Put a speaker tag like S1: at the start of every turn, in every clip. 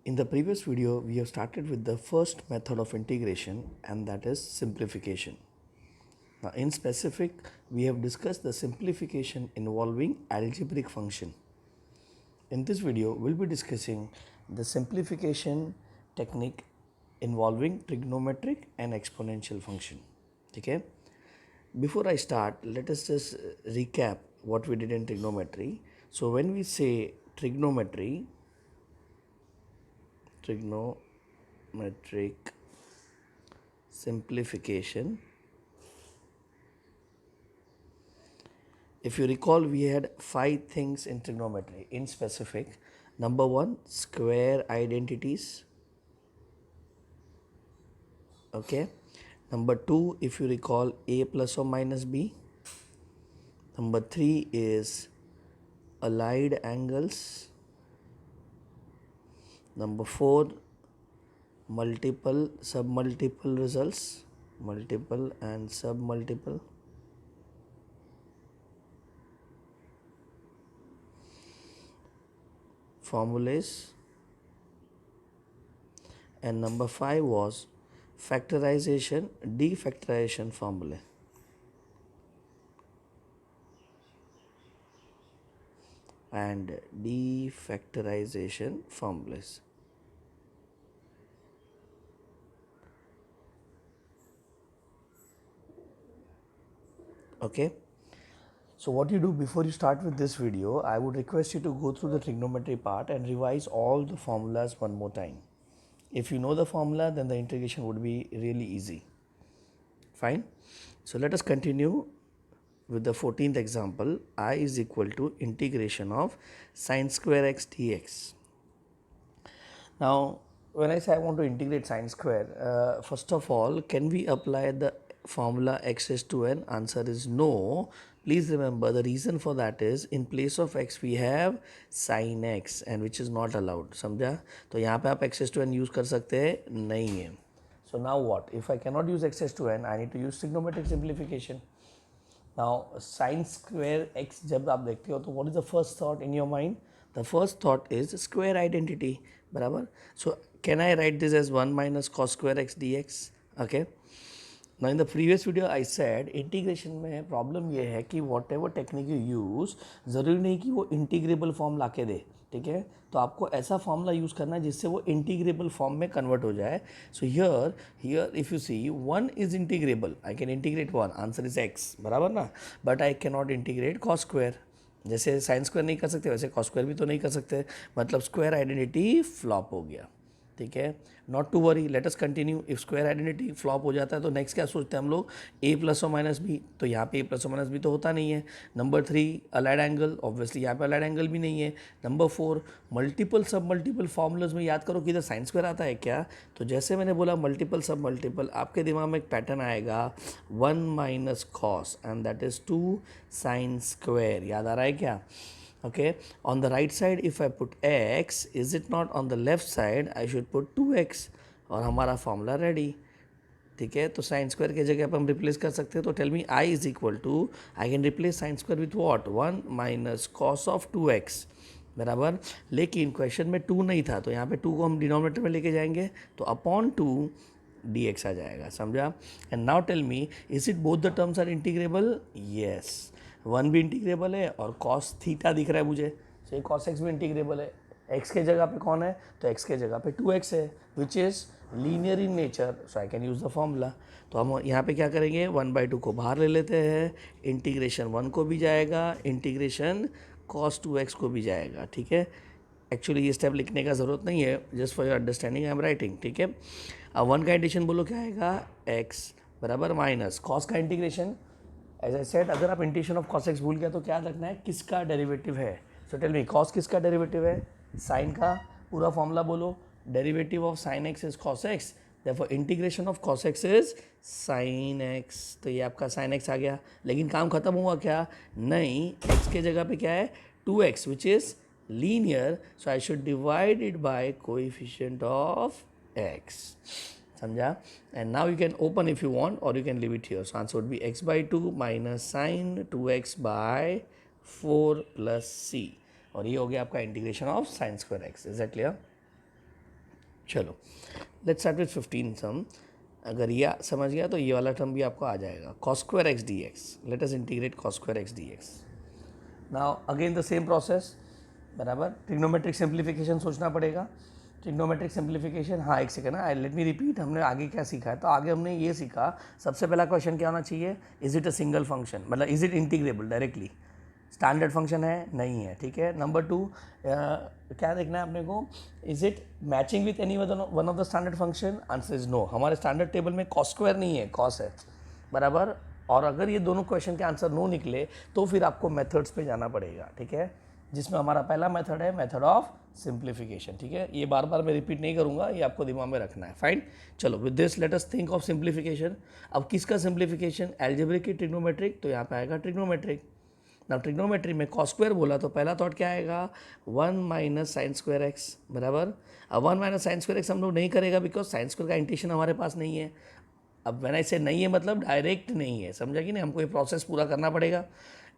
S1: In the previous video, we have started with the first method of integration, and that is simplification. Now, in specific, we have discussed the simplification involving algebraic function. In this video, we'll be discussing the simplification technique involving trigonometric and exponential function. Okay? Before I start, let us just recap what we did in trigonometry. So, when we say trigonometric simplification, if you recall, we had 5 things in trigonometry in specific. Number 1, square identities. Okay. Number 2, if you recall, a plus or minus b. Number 3 is allied angles. Number 4, multiple submultiple results, multiple and submultiple. Formulas. And number 5 was factorization, defactorization formula. And defactorization formulas. Okay. So what you do before you start with this video, I would request you to go through the trigonometry part and revise all the formulas one more time. If you know the formula, then the integration would be really easy. Fine. So let us continue with the 14th example. I is equal to integration of sine square x dx. Now, when I say I want to integrate sine square, first of all, can we apply the formula x is to n? Answer is no. Please remember the reason for that is in place of x we have sin x and which is not allowed. समझा? तो यहाँ पे आप x is to n use कर सकते हैं नहीं है. So now what? If I cannot use x is to n, I need to use trigonometric simplification. Now sin square x जब आप देखते हो तो what is the first thought in your mind? The first thought is square identity. बराबर. So can I write this as 1 minus cos square x dx? Okay. Now in the previous video I said integration में problem ये है कि what ever technique you use ज़रूरी नहीं कि वो integrable form ला के दे. ठीक है. तो आपको ऐसा फॉर्मूला यूज़ करना है जिससे वो इंटीग्रेबल फॉर्म में कन्वर्ट हो जाए. So here if you see 1 is integrable, I can integrate 1, answer is x. बराबर ना. But I can not integrate cos square. जैसे साइन स्क्वायर नहीं कर सकते वैसे कॉस स्क्वायर भी तो नहीं कर सकते. मतलब स्क्वायर आइडेंटिटी फ्लॉप हो गया. ठीक है. Not to worry, let us continue. If square identity flop हो जाता है तो नेक्स्ट क्या सोचते हैं हम लोग? ए प्लस और माइनस बी. तो यहाँ पे ए प्लस और माइनस बी तो होता नहीं है. नंबर 3 अलाइड एंगल, ऑब्वियसली यहाँ पे अलाइड एंगल भी नहीं है. Number 4 multiple sub multiple formulas में याद करो कि इधर साइन स्क्वायर आता है क्या. तो जैसे मैंने बोला मल्टीपल सब मल्टीपल, आपके दिमाग में एक पैटर्न आएगा 1 minus cos and that is 2 sine square. याद आ रहा है क्या? Okay, on the right side if I put x, is it not on the left side I should put 2x और हमारा फॉर्मूला रेडी. ठीक है. तो साइन स्क्वायर की जगह पर हम रिप्लेस कर सकते हैं. तो tell me i is equal to, I can replace sine square with what? 1 minus cos of 2x. बराबर. लेकिन क्वेश्चन में 2 नहीं था तो यहाँ पे 2 को हम डिनोमिनेटर में लेके जाएंगे तो अपॉन 2 dx आ जाएगा. समझा? And now tell me, is it both the terms are integrable? Yes. 1 भी इंटीग्रेबल है और कॉस थीटा दिख रहा है मुझे, तो ये कॉस एक्स भी इंटीग्रेबल है. एक्स के जगह पे कौन है? तो एक्स के जगह पे 2x है विच is linear in nature. So I can use the formula. तो हम यहाँ पे क्या करेंगे? 1/2 को बाहर ले लेते हैं. इंटीग्रेशन 1 को भी जाएगा, इंटीग्रेशन cos 2x को भी जाएगा. ठीक है. एक्चुअली ये स्टेप लिखने का ज़रूरत नहीं है, just for your understanding I am writing. ठीक है. अब 1 का इंटीग्रेशन बोलो क्या आएगा? x बराबर माइनस कॉस का इंटीग्रेशन. एज आई सेड, अगर आप इंटीग्रेशन ऑफ कॉस एक्स भूल गया तो क्या रखना है? किसका डेरिवेटिव है. सो टेल मी, कॉस किसका डेरिवेटिव है? साइन का. पूरा फॉर्मूला बोलो. Derivative of sine x is cos x, therefore integration of cos x is sine x. तो ये आपका साइन एक्स आ गया. लेकिन काम खत्म हुआ क्या? नहीं. एक्स के जगह पे क्या है? 2x which is linear. So I should divide it by coefficient of x. समझा? And now you can open if you want और you can leave it here. So answer would be x/2 minus sine 2x/4 plus c. और ये हो गया आपका integration of sine square x. Is that clear? चलो let's start with 15 sum. अगर ये समझ गया तो ये वाला टर्म भी आपको आ जाएगा. cos square x dx. Let us integrate cos square x dx. Now again the same process. बराबर. ट्रिग्नोमेट्रिक सिंप्लीफिकेशन सोचना पड़ेगा. ट्रिग्नोमेट्रिक सिंप्लीफिकेशन, हाँ एक सेकेंड ना, लेट मी रिपीट. हमने आगे क्या सीखा है? तो आगे हमने ये सीखा, सबसे पहला क्वेश्चन क्या होना चाहिए? Is it a single function, मतलब is it integrable directly? Standard function है? नहीं है. ठीक है. नंबर 2 क्या देखना है अपने को? Is it matching with any one of the standard function? Answer is no. हमारे स्टैंडर्ड टेबल में कॉस स्क्वायर नहीं है, कॉस है. बराबर. और अगर ये दोनों क्वेश्चन के आंसर नो निकले तो फिर आपको मेथड्स पे जाना पड़ेगा. ठीक है. जिसमें हमारा पहला मेथड है मेथड ऑफ सिंप्लीफिकेशन. ठीक है. ये बार बार मैं रिपीट नहीं करूंगा, ये आपको दिमाग में रखना है. फाइन. चलो with this let us think of simplification. अब किसका सिंप्लीफिकेशन? अलजेब्रिक की ट्रिग्नोमेट्रिक? तो यहाँ पे आएगा ट्रिग्नोमेट्रिक. ना ट्रिग्नोमेट्री में कॉस स्क्वायर बोला तो पहला थॉट क्या आएगा? 1 माइनस साइन स्क्वायर एक्स. बराबर. अब 1 माइनस साइन स्क्वायर एक्स हम लोग नहीं करेगा बिकॉज साइन स्क्वायर का इंटीग्रेशन हमारे पास नहीं है. अब मैंने इसे नहीं है मतलब डायरेक्ट नहीं है, समझा कि नहीं? हमको ये प्रोसेस पूरा करना पड़ेगा.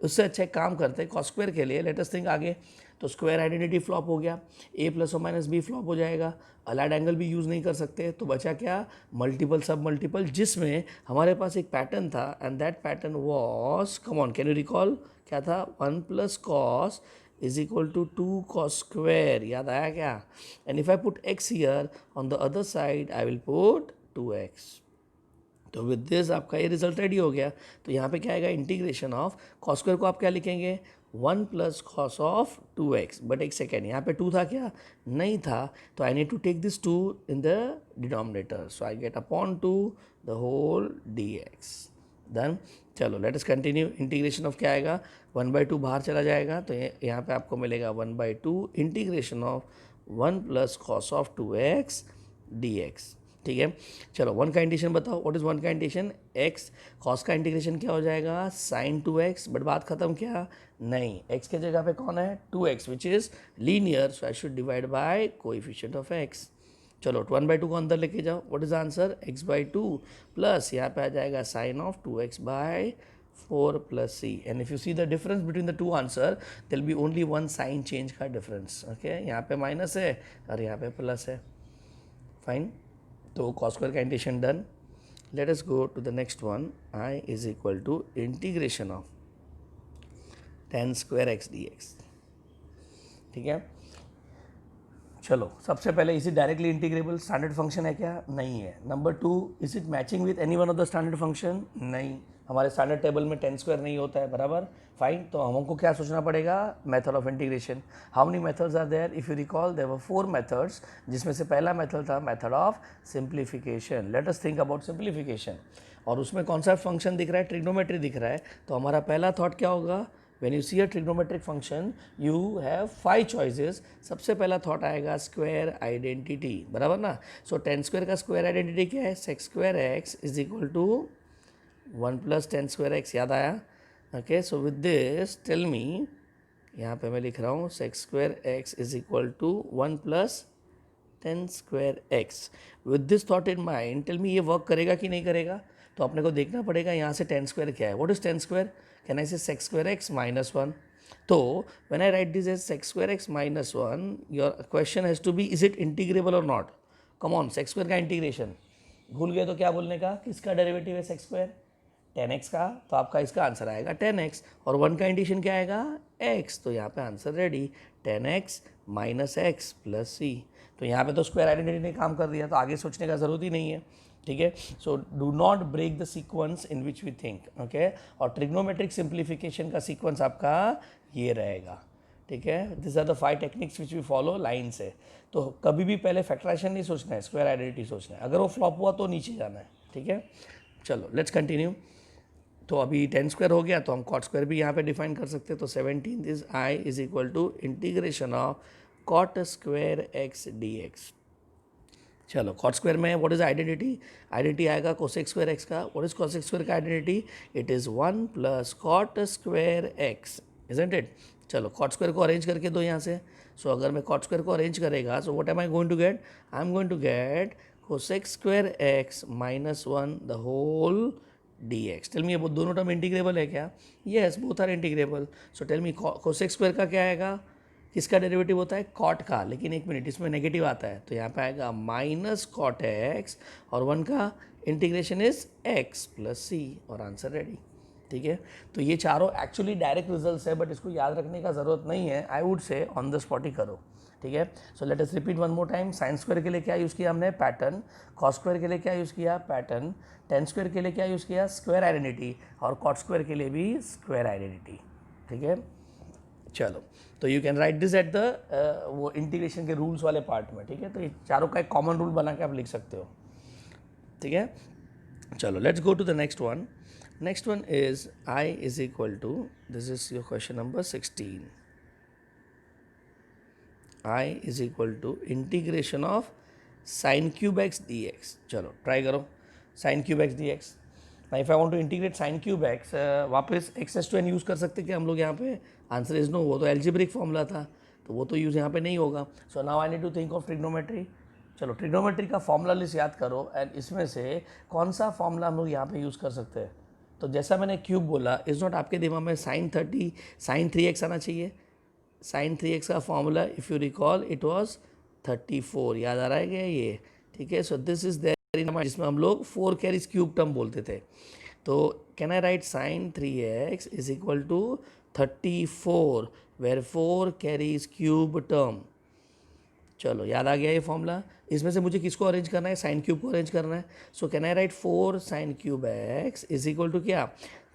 S1: उससे अच्छा एक काम करते हैं, कॉस स्क्वायर के लिए लेट अस थिंक आगे. तो स्क्वायर आइडेंटिटी फ्लॉप हो गया, ए प्लस और माइनस बी फ्लॉप हो जाएगा, अलाइड एंगल भी यूज़ नहीं कर सकते. तो बचा क्या? मल्टीपल सब मल्टीपल, जिसमें हमारे पास एक पैटर्न था and that pattern was, come on can you recall? क्या था? 1 plus cos is equal to 2 cos square. याद आया क्या? And if I put x here on the other side I will put 2x. तो with this आपका ये result ready हो गया. तो यहाँ पे क्या आएगा? इंटीग्रेशन ऑफ कॉस स्क्वायर को आप क्या लिखेंगे? 1 plus cos of 2x. But एक सेकेंड, यहाँ पे 2 था क्या? नहीं था. तो I need to take this 2 in the denominator. So I get upon 2 the whole dx. Done. चलो let us continue. Integration of क्या आएगा? 1/2 बाहर चला जाएगा तो यहाँ पे आपको मिलेगा 1/2 integration of 1 plus cos of 2x dx. ठीक है. चलो वन का इंटीग्रेशन बताओ. व्हाट इज वन का इंटीग्रेशन? x. कॉस का इंटीग्रेशन क्या हो जाएगा? Sign 2x. बट बात खत्म क्या? नहीं. x के जगह पे कौन है? 2x which is linear, so I should divide by coefficient of x. चलो 1/2 को अंदर लेके जाओ. What is answer? x/2 plus यहाँ पे आ जाएगा sine of 2x/4 plus c. And if you see the difference between the two answer there will be only one sine change का डिफरेंस. ओके. यहाँ पे माइनस है और यहाँ पे प्लस है. फाइन. तो कॉस स्क्वायर का integration done. Let us go to the next one. i is equal to integration of tan square x dx. ठीक है. चलो सबसे पहले is it directly integrable? Standard function है क्या? नहीं है. Number 2 is it matching with any one of the standard function? नहीं. हमारे स्टैंडर्ड टेबल में tan स्क्वायर नहीं होता है. बराबर. फाइन. तो हमको क्या सोचना पड़ेगा? Method of integration. How many methods are there? If you recall there were 4 methods, जिसमें से पहला मेथड था method of simplification. Let us think about simplification. और उसमें कौन सा फंक्शन दिख रहा है? ट्रिग्नोमेट्री दिख रहा है. तो हमारा पहला थॉट क्या होगा? When you see a trigonometric function, you have 5 choices. सबसे पहला थॉट आएगा स्क्वायर आइडेंटिटी. बराबर ना? सो tan स्क्वायर का स्क्वायर आइडेंटिटी क्या है? sec square x is equal to 1 plus tan square x. याद आया? Okay. So with this tell me, यहाँ पे मैं लिख रहा हूँ sec square x is equal to 1 plus tan square x. With this thought in mind tell me ये work करेगा कि नहीं करेगा? तो अपने को देखना पड़ेगा यहाँ से tan स्क्वायर क्या है. What is tan square? Can I say sec square x minus 1? So when I write this as sec square x minus 1, your question has to be is it integrable or not? Come on, sec square का integration भूल गए तो क्या बोलने का? किसका derivative है sec square? tan x का. तो आपका इसका आंसर आएगा tan x. और 1 का इंटीग्रेशन क्या आएगा? x. तो यहाँ पे answer ready. tan x minus x plus c. तो यहाँ पे तो स्क्वायर आइडेंटिटी ने काम कर दिया, तो आगे सोचने का ज़रूरत ही नहीं है. ठीक है. So do not break the sequence in which we think. Okay. और ट्रिग्नोमेट्रिक सिंप्लीफिकेशन का सीक्वेंस आपका ये रहेगा. ठीक है. This are the 5 techniques which we follow line से. तो कभी भी पहले फैक्टराइजेशन नहीं सोचना है, स्क्वायर आइडेंटिटी सोचना है. अगर वो फ्लॉप हुआ तो नीचे जाना है. ठीक है. चलो लेट्स कंटिन्यू. तो अभी tan स्क्वायर हो गया तो हम cot स्क्वायर भी यहाँ पे डिफाइन कर सकते हैं. तो 17 is i is equal to integration of cot square x dx. चलो cot स्क्वायर में व्हाट इज आइडेंटिटी? आइडेंटिटी आएगा cosec स्क्वायर एक्स का. व्हाट इज cosec स्क्वायर का identity? It is 1 plus cot square x. Isn't it? चलो cot square को arrange करके दो यहाँ से. सो अगर मैं cot स्क्वायर को अरेंज करेगा so what am I going to get? I am going to get cosec square x minus 1 the whole dx. Tell me ये दोनों टर्म इंटीग्रेबल है क्या? Yes, both are integrable. So tell me cosec square का क्या आएगा? किसका derivative होता है, कॉट का, लेकिन एक मिनट इसमें नेगेटिव आता है तो यहाँ पे आएगा माइनस कॉट एक्स और 1 का integration is x plus c और आंसर रेडी। ठीक है, तो ये चारों एक्चुअली डायरेक्ट रिजल्ट्स है, बट इसको याद रखने का ज़रूरत नहीं है, I would say on the spot ही करो। ठीक है, so let us repeat one more time. Sine square के लिए क्या यूज़ किया हमने, पैटर्न। कॉस स्क्वायर के लिए क्या यूज़ किया, पैटर्न। टेन स्क्वायर के लिए क्या यूज़ किया, स्क्वायर आइडेंटिटी। और कॉट स्क्वायर के लिए भी स्क्वायर आइडेंटिटी। ठीक है, चलो, तो you can right this at the वो इंटीग्रेशन के रूल्स वाले पार्ट में। ठीक है, तो ये चारों का एक कॉमन रूल बना के आप लिख सकते हो। ठीक है, चलो let's go to the next one. Next one is I is equal to, this is your question number 16। I is equal to integration of sine cube x d x. चलो ट्राई करो, sine cube x d x. If I want to integrate sine cube x, वापस x to n use कर सकते क्या हम लोग यहाँ पे, आंसर इज नो, वो तो एल्जेब्रिक फॉर्मूला था तो वो तो यूज़ यहाँ पे नहीं होगा। So now I need to think of trigonometry. चलो ट्रिग्नोमेट्री का फॉर्मूला लिस्ट याद करो एंड इसमें से कौन सा फॉर्मूला हम लोग यहाँ पे यूज़ कर सकते हैं। तो जैसा मैंने क्यूब बोला, इज़ नॉट आपके दिमाग में साइन 3x आना चाहिए। साइन 3x का formula if you recall it was 34, याद आ रहा है क्या ये। ठीक है, so this is there in mind, जिसमें हम लोग 4 कैरीज क्यूब टर्म बोलते थे। तो can I write sine 3x is equal to 34 where 4 carries cube term. चलो याद आ गया ये फॉर्मूला। इसमें से मुझे किसको अरेंज करना है, साइन क्यूब को अरेंज करना है। So can I write 4 sine cube x is equal to क्या,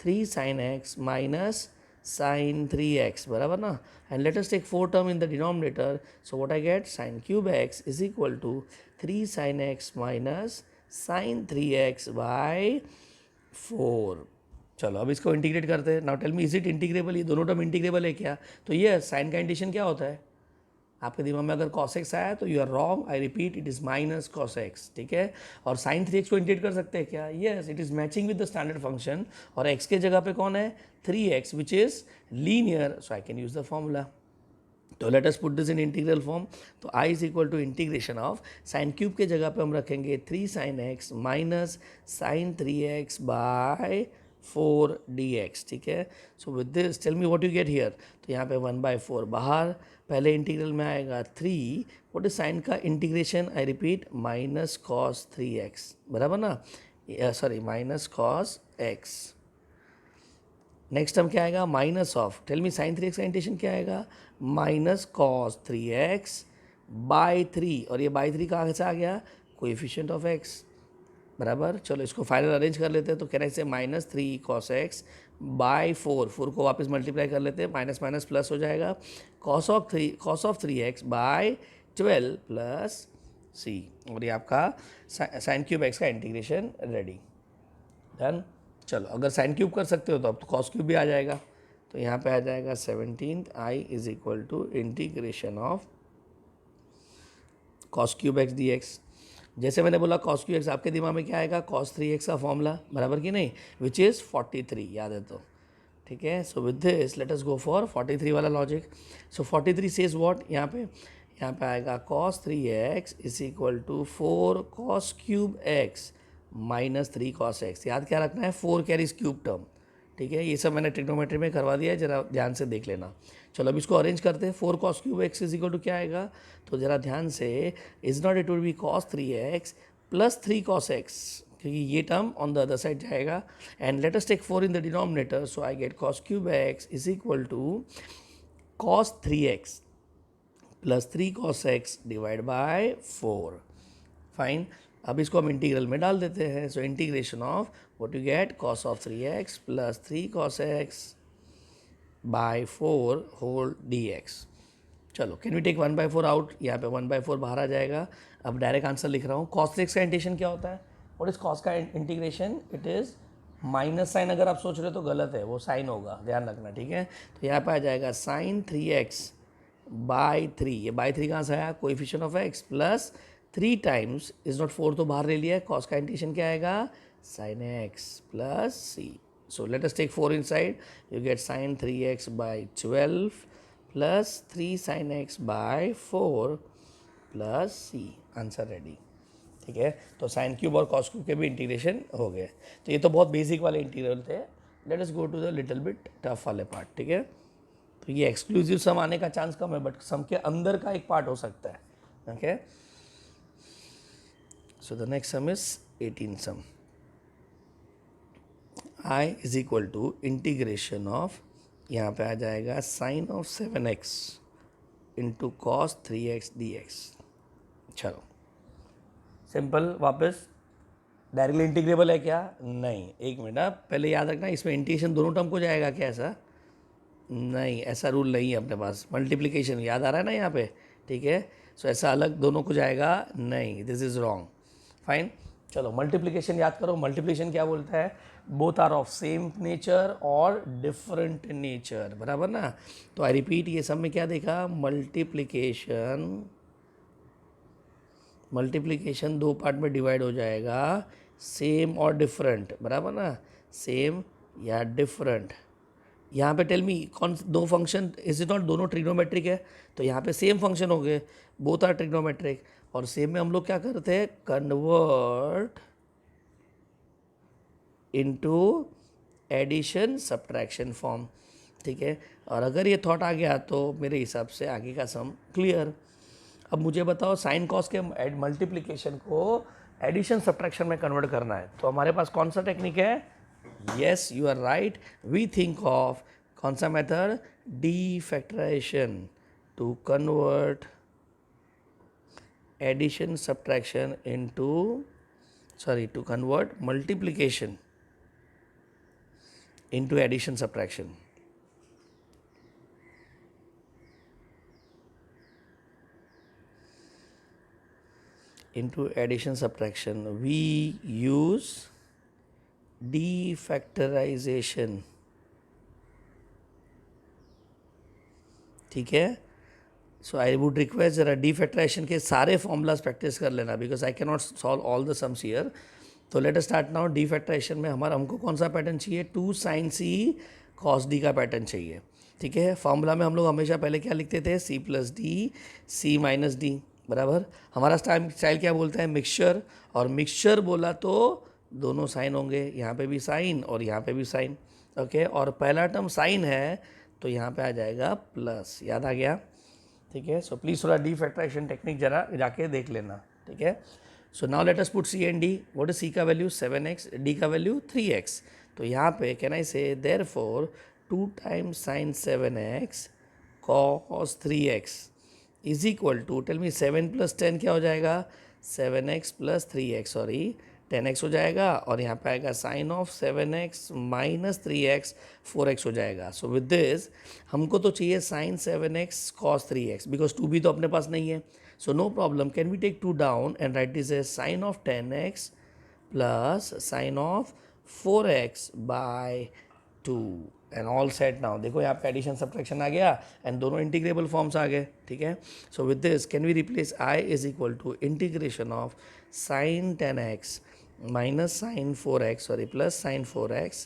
S1: 3 sine x minus sine 3x, बराबर ना। And let us take 4 term in the denominator, so what I get, sine cube x is equal to 3 sine x minus sine 3x by 4। चलो अब इसको integrate करते हैं। Now tell me, is it integrable, ये दोनों term integrable है क्या। तो ये साइन का इंटीग्रेशन क्या होता है, आपके दिमाग में अगर cos x आया तो you are wrong, I repeat it is minus cos x। ठीक है, और साइन 3x को इंटीग्रेट कर सकते हैं क्या, yes, it is matching with the standard function और x के जगह पे कौन है, 3x which is linear, so I can use the formula. तो let us put this in integral form. तो I is equal to integration of sine cube के जगह पे हम रखेंगे 3 sine x minus sine 3x by 4 dx। ठीक है, so with this tell me what you get here. तो यहाँ पे 1/4 बाहर, पहले इंटीग्रल में आएगा 3, व्हाट इज साइन का integration, I repeat minus cos 3x, बराबर ना, sorry minus cos x। Next term क्या आएगा, minus of, tell me sine 3x का इंटीग्रेशन क्या आएगा, माइनस cos 3x बाय 3, और ये बाय 3 कहाँ से आ गया, कोएफिशिएंट ऑफ x, बराबर। चलो इसको फाइनल अरेंज कर लेते हैं। तो कह रहे हैं माइनस 3 cos x बाय 4 को वापस मल्टीप्लाई कर लेते हैं, माइनस माइनस प्लस हो जाएगा, cos of 3x by 12 plus c, और ये आपका साइन क्यूब x का इंटीग्रेशन रेडी, डन। चलो अगर साइन क्यूब कर सकते हो तो अब तो कॉस क्यूब भी आ जाएगा। तो यहाँ पे आ जाएगा 17 I is equal to integration of cos cube x d x. जैसे मैंने बोला cos क्यू एक्स, आपके दिमाग में क्या आएगा, cos 3x का फॉर्मूला, बराबर कि नहीं, विच इज़ 43, याद है तो। ठीक है, so with this let us go for 43 वाला लॉजिक। सो 43 सेज व्हाट, यहाँ पे आएगा cos 3x is equal to 4 cos cube x minus 3 cos x। याद क्या रखना है, 4 कैरीज क्यूब टर्म। ठीक है, ये सब मैंने ट्रिग्नोमेट्री में करवा दिया है, जरा ध्यान से देख लेना। चलो अब इसको अरेंज करते हैं। 4 cos cube x is equal to क्या आएगा, तो जरा ध्यान से, is not it will be cos 3x plus 3 cos x, क्योंकि ये term on the other side जाएगा। And let us take 4 in the denominator, so I get cos cube x is equal to cos 3x plus 3 cos x divide by 4। Fine, अब इसको हम integral में डाल देते हैं। So integration of what you get, cos of 3x plus 3 cos x by 4 whole dx। चलो can we take 1/4 out, यहाँ पे 1/4 बाहर आ जाएगा। अब डायरेक्ट आंसर लिख रहा हूँ। cos 3x का इंटीग्रेशन क्या होता है, व्हाट इज cos का integration, it is minus sine, अगर आप सोच रहे हो तो गलत है, वो साइन होगा, ध्यान रखना। ठीक है, तो यहाँ पे आ जाएगा साइन 3x बाय 3, ये बाय 3 कहाँ से आया, coefficient of x plus 3 times, is not 4 तो बाहर ले लिया है, cos का इंटीग्रेशन क्या आएगा, sin x plus c। So let us take 4 inside, you get sin 3x by 12 plus 3 sin x by 4 plus c, answer ready. ठीक है, तो साइन क्यूब और cos क्यूब के भी इंटीग्रेशन हो गए। तो ये तो बहुत बेसिक वाले इंटीग्रल थे। Let us go to the little bit tough वाले पार्ट। ठीक है, तो ये एक्सक्लूसिव सम आने का चांस कम है, बट सम के अंदर का एक पार्ट हो सकता है. Okay, so the next sum is 18 sum. I is equal to integration of, यहाँ पे आ जाएगा sine of 7x into cos 3x dx. चलो सिंपल, वापस डायरेक्टली इंटीग्रेबल है क्या? नहीं, एक मिनट, पहले याद रखना इसमें इंटीग्रेशन दोनों टर्म को जाएगा क्या? ऐसा नहीं, ऐसा रूल नहीं है अपने पास. मल्टीप्लिकेशन याद आ रहा है ना यहाँ पे, ठीक है. सो ऐसा अलग दोनों को जाएगा नहीं, दिस इज रॉन्ग. फाइन, चलो मल्टीप्लिकेशन याद करो. मल्टीप्लिकेशन क्या बोलता है? Both are of same nature और डिफरेंट नेचर, बराबर ना. तो आई रिपीट, ये सब में क्या देखा? मल्टीप्लिकेशन दो पार्ट में डिवाइड हो जाएगा, सेम और डिफरेंट, बराबर ना. सेम या डिफरेंट. यहाँ पे टेल मी कौन दो फंक्शन, इज इट नॉट दोनों ट्रिग्नोमेट्रिक है? तो यहाँ पे सेम फंक्शन हो गए, बोथ आर ट्रिग्नोमेट्रिक. और सेम में हम लोग क्या करते हैं? Convert into addition subtraction form, ठीक है. और अगर ये थॉट आ गया तो मेरे हिसाब से आगे का सम क्लियर. अब मुझे बताओ, साइन कॉस के मल्टीप्लिकेशन को एडिशन सब्ट्रैक्शन में कन्वर्ट करना है, तो हमारे पास कौन सा टेक्निक है? Yes, you are right, we think of कौन सा मेथड? Defactorization to convert addition subtraction into, to convert multiplication into addition subtraction. Into addition subtraction we use defactorization, ठीक है. सो आई वुड रिक्वेस्ट जरा डीफैक्टराइजेशन के सारे फॉर्मूलाज प्रैक्टिस कर लेना, because I can not solve all the sums here. तो let us start now. डीफैक्टराइजेशन में हमको कौन सा पैटर्न चाहिए? 2 sin c cos d का पैटर्न चाहिए, ठीक है. फॉर्मूला में हम लोग हमेशा पहले क्या लिखते थे? c plus D, c minus D, बराबर. हमारा स्टाइल क्या बोलता है? मिक्सचर. और मिक्सचर बोला तो दोनों साइन होंगे, यहाँ पे भी साइन और यहाँ पे भी साइन, ओके. और पहला टर्म साइन है तो यहाँ पे आ जाएगा प्लस. याद आ गया, ठीक है. सो प्लीज़ थोड़ा डीफैक्टराइजेशन टेक्निक जरा जाके देख लेना, ठीक है. So now let us put c and d. What is c का वैल्यू? 7x, d का वैल्यू 3x. तो यहाँ पे can I say therefore 2 times sine 7x cos 3x is equal to, tell me 7 plus 10 क्या हो जाएगा? 7x plus 3x, sorry 10x हो जाएगा. और यहाँ पे आएगा sign of 7x minus 3x, 4x हो जाएगा. सो विद दिस हमको तो चाहिए sign 7x cos 3x, because 2 भी तो अपने पास नहीं है. So no problem, can we take 2 down and write this as sine of 10x plus sine of 4x by 2 and all set. now देखो यहाँ पे एडिशन सब्ट्रैक्शन आ गया एंड दोनों इंटीग्रेबल फॉर्म्स आ गए, ठीक है. So with this can we replace I is equal to integration of sine 10x minus sine 4x, sorry plus sine 4x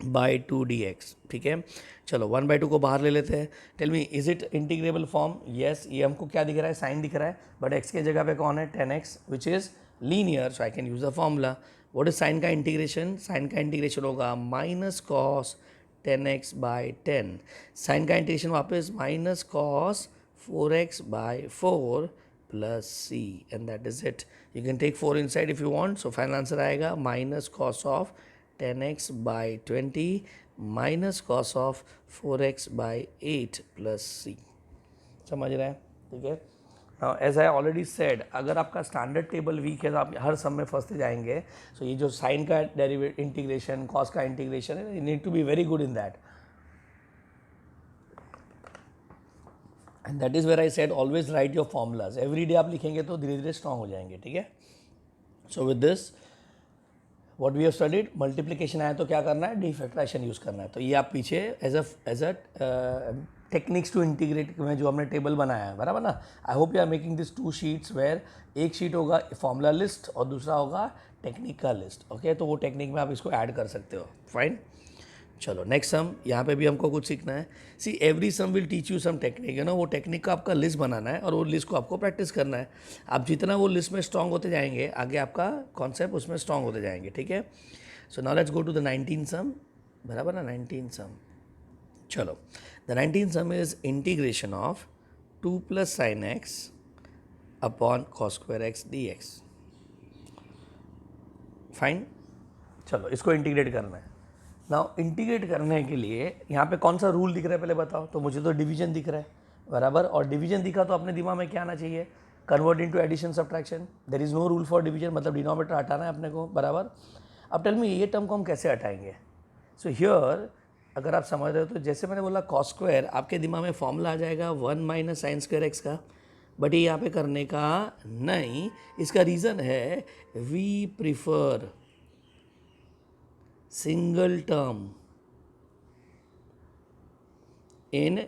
S1: by 2 dx, ठीक है. चलो 1/2 को बाहर ले लेते हैं. Tell me, is it integrable form? Yes. ये हमको क्या दिख रहा है? साइन दिख रहा है, बट x के जगह पे कौन है? 10x, which is linear, so I can use the formula. What is sine का इंटीग्रेशन? साइन का इंटीग्रेशन होगा minus cos 10x by 10. Sine का इंटीग्रेशन वापस minus cos 4x by 4 plus c, and that is it. You can take 4 inside if you want. So final answer आएगा minus cos of 10x by 20 minus cos of 4x by 8 plus c. समझ रहे हैं, ठीक है. As I already said, अगर आपका standard table week है तो आप हर सम में फंसते जाएंगे. सो ये जो साइन का डेरिवेट इंटीग्रेशन, कॉस का इंटीग्रेशन है, you need to be very good in that. And that is where I said always write your formulas. Every day आप लिखेंगे तो धीरे धीरे स्ट्रांग हो जाएंगे, ठीक है. So with this what we have studied, multiplication आया तो क्या करना है? डीफैक्टराइजेशन यूज़ करना है. तो ये आप पीछे as a techniques to integrate में जो हमने टेबल बनाया है, बराबर ना. I hope you are making this 2 sheets where एक शीट होगा फॉर्मूला लिस्ट और दूसरा होगा टेक्निक का लिस्ट, ओके. तो वो टेक्निक में आप इसको ऐड कर सकते हो. फाइन, चलो नेक्स्ट सम. यहाँ पे भी हमको कुछ सीखना है. See every sum will teach you some technique, है ना. वो टेक्निक का आपका लिस्ट बनाना है और वो लिस्ट को आपको प्रैक्टिस करना है. आप जितना वो लिस्ट में स्ट्रांग होते जाएंगे, आगे आपका कॉन्सेप्ट उसमें स्ट्रांग होते जाएंगे, ठीक है. So now let's go to the 19 sum, बराबर ना. 19 सम, चलो the 19th sum is integration of 2 plus sine x upon cos square x d x. Fine. चलो इसको इंटीग्रेट करना है. नाउ इंटीग्रेट करने के लिए यहाँ पे कौन सा रूल दिख रहा है पहले बताओ. तो मुझे तो डिवीजन दिख रहा है बराबर, और डिवीजन दिखा तो अपने दिमाग में क्या आना चाहिए, convert into addition subtraction. There is no rule for division, मतलब डिनोमिनेटर हटाना है अपने को बराबर. अब टेल मी ये टर्म को हम कैसे हटाएंगे. सो हियर अगर आप समझ रहे हो तो जैसे मैंने बोला कॉस स्क्वायर, आपके दिमाग में फॉर्मूला आ जाएगा 1 माइनस साइन स्क्वायर एक्स का, बट ये यहाँ पे करने का नहीं. इसका रीज़न है we prefer single term in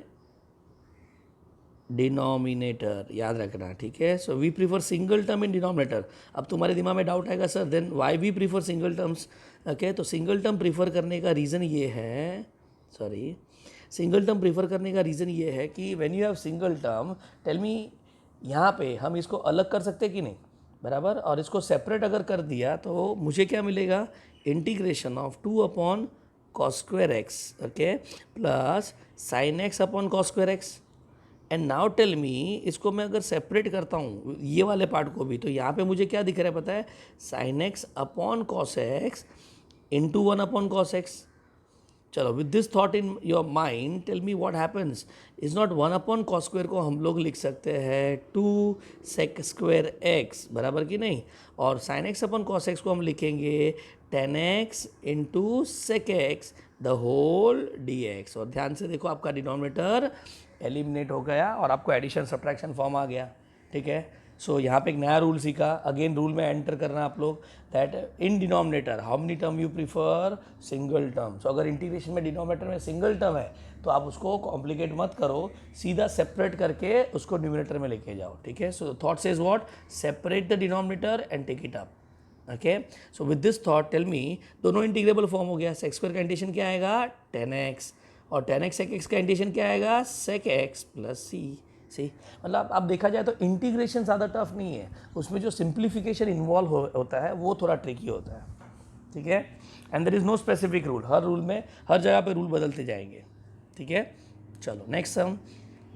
S1: denominator, याद रखना ठीक है. So we prefer single term in denominator. अब तुम्हारे दिमाग में डाउट आएगा sir then why we prefer single terms. Okay, तो सिंगल टर्म प्रीफर करने का रीज़न ये है, सिंगल टर्म प्रीफर करने का रीज़न ये है कि when you have single term, tell me यहाँ पे हम इसको अलग कर सकते कि नहीं बराबर, और इसको सेपरेट अगर कर दिया तो मुझे क्या मिलेगा, integration of 2 upon cos square x, okay, plus sine x upon cos square x. And now tell me इसको मैं अगर सेपरेट करता हूँ ये वाले पार्ट को भी, तो यहाँ पे मुझे क्या दिख रहा है पता है, sine x upon cos x into 1 upon cos x. चलो with this thought in your mind tell me what happens. Is not 1 upon cos square को हम लोग लिख सकते हैं 2 सेक स्क्वायर एक्स बराबर कि नहीं, और sine x upon cos x को हम लिखेंगे 10x into sec x the whole d x. और ध्यान से देखो आपका डिनोमिनेटर एलिमिनेट हो गया और आपको एडिशन सब्ट्रैक्शन फॉर्म आ गया. ठीक है. सो यहाँ पे एक नया रूल सीखा. अगेन रूल में एंटर करना आप लोग that in denominator how many term you prefer, single term. So अगर इंटीग्रेशन में डिनोमिनेटर में सिंगल टर्म है तो आप उसको कॉम्प्लिकेट मत करो, सीधा सेपरेट करके उसको न्यूमिनेटर में लेके जाओ. ठीक है. So thought says what, separate the denominator and take it up. Okay. So with this thought tell me दोनों इंटीग्रेबल फॉर्म हो गया. सेक स्क्वायर का इंटीग्रेशन क्या आएगा 10x, और 10x सेक एक्स का इंटीग्रेशन क्या आएगा सेक एक्स प्लस सी. मतलब अब देखा जाए तो इंटीग्रेशन ज़्यादा टफ नहीं है, उसमें जो सिंप्लीफिकेशन इन्वॉल्व होता है वो थोड़ा ट्रिकी होता है. ठीक है. And there is no specific rule, हर रूल में हर जगह पे रूल बदलते जाएंगे. ठीक है. चलो next sum.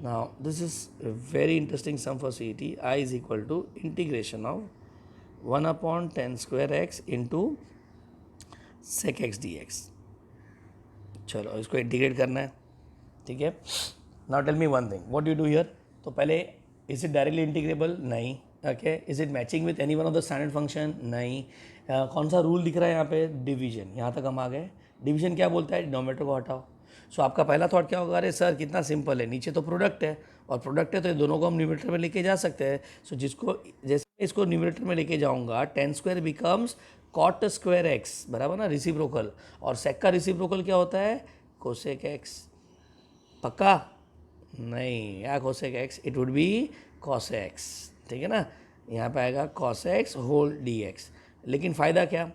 S1: Now this is very interesting sum for CET. I is equal to integration of 1 upon 10 square x into sec x d x. चलो इसको इंटीग्रेट करना है. ठीक है. Now tell me one thing, what you do here. तो पहले is it directly integrable, नहीं. Okay. Is it matching with any one of the standard function, नहीं. कौन सा रूल दिख रहा है यहाँ पे, डिवीजन. यहाँ तक हम आ गए. डिवीजन क्या बोलता है, डिनोमिनेटर को हटाओ. सो आपका पहला थॉट क्या होगा, अरे सर कितना सिंपल है, नीचे तो प्रोडक्ट है और प्रोडक्ट है तो ये दोनों को हम न्यूमिनेटर में लेके जा सकते हैं. सो जिसको जैसे इसको न्यूमिनेटर में लेके जाऊँगा 10 square becomes cot square x बराबर ना, रिसिप्रोकल. और सेक का रिसिप्रोकल क्या होता है, कोसेक एक्स. पक्का नहीं, या cosec x, it would be cos x. ठीक है ना. यहाँ पे आएगा cos x whole d x. लेकिन फ़ायदा क्या,